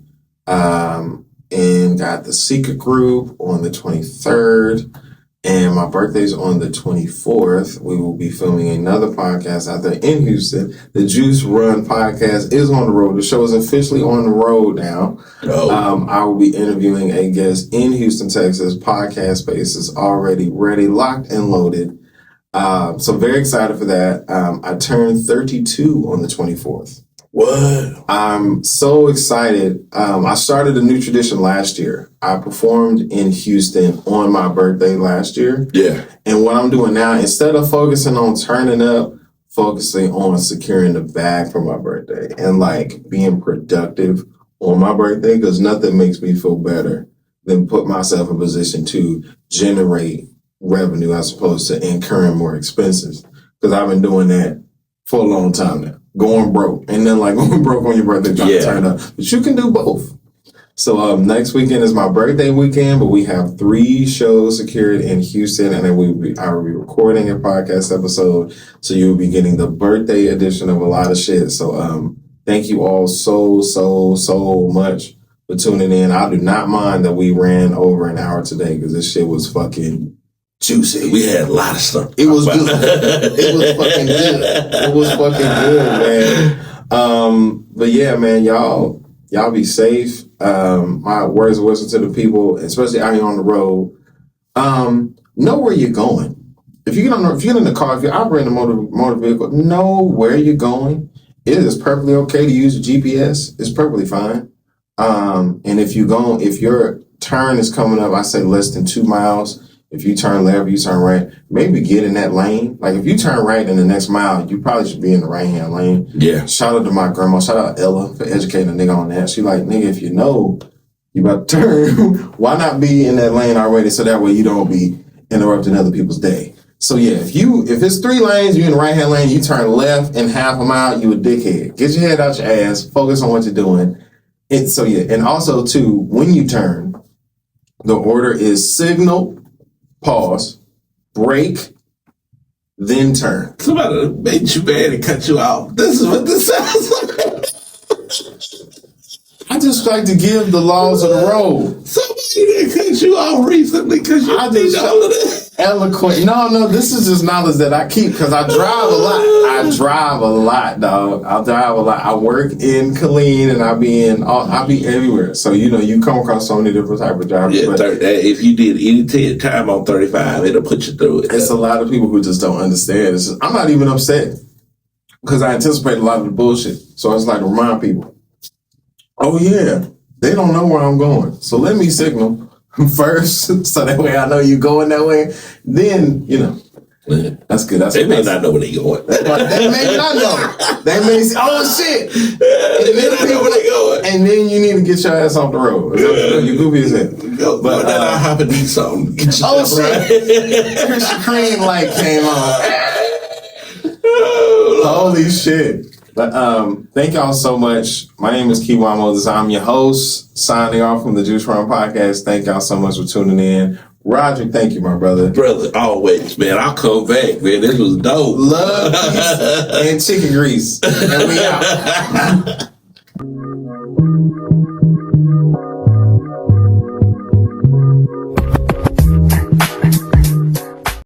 And got the Secret Group on the 23rd. And my birthday's on the 24th. We will be filming another podcast out there in Houston. The Juice Run podcast is on the road. The show is officially on the road now. I will be interviewing a guest in Houston, Texas. Podcast space is already ready, locked and loaded. So very excited for that. I turned 32 on the 24th. What? I'm so excited. I started a new tradition last year. I performed in Houston on my birthday last year. Yeah. And what I'm doing now, instead of focusing on turning up, focusing on securing the bag for my birthday and like being productive on my birthday, because nothing makes me feel better than put myself in position to generate revenue as opposed to incurring more expenses. Because I've been doing that for a long time now. Going broke. And then like going broke on your birthday trying to turn up. But you can do both. So next weekend is my birthday weekend, but we have 3 shows secured in Houston, and then I will be recording a podcast episode. So you'll be getting the birthday edition of a lot of shit. So thank you all so much for tuning in. I do not mind that we ran over an hour today because this shit was fucking juicy. We had a lot of stuff. It was good. It was fucking good. It was fucking good, man. But yeah, man, y'all be safe. My words of wisdom to the people, especially out here on the road. Know where you're going. If you get in the car, if you're operating a motor vehicle, know where you're going. It is perfectly okay to use a GPS. It's perfectly fine. And if your turn is coming up, I say less than 2 miles. If you turn left, you turn right, maybe get in that lane. Like if you turn right in the next mile, you probably should be in the right-hand lane. Yeah. Shout out to my grandma. Shout out Ella for educating a nigga on that. She like, nigga, if you know you about to turn, why not be in that lane already so that way you don't be interrupting other people's day? So yeah, if it's 3 lanes, you're in the right-hand lane, you turn left in half a mile, you a dickhead. Get your head out your ass, focus on what you're doing. And also too, when you turn, the order is signal, pause, brake, then turn. Somebody made you mad and cut you off. This is what this sounds like. I just like to give the laws of the road. Somebody that cut you off recently because you did all of this. Eloquent. No, this is just knowledge that I keep because I drive a lot. I drive a lot, dog. I drive a lot. I work in Killeen and I be everywhere. So, you come across so many different types of drivers. Yeah, if you did any time on 35, it'll put you through it. It's a lot of people who just don't understand. I'm not even upset because I anticipate a lot of the bullshit. So it's like to remind people, oh yeah, they don't know where I'm going. So let me signal first so that way I know you're going that way. Then, That's good. They may not know where they going. They may not know. They may say, "Oh shit!" They may not know where they going. And then you need to get your ass off the road. You goofy as hell. But then I'll have to need something. Oh shit! Krispy Kreme light came on. Holy shit! But thank y'all so much. My name is Kiwan Moses. I'm your host. Signing off from the Juice Run Podcast. Thank y'all so much for tuning in. Roderick, thank you, my brother. Brother, always, man. I'll come back, man. This was dope. Love, peace, and chicken grease. And we out.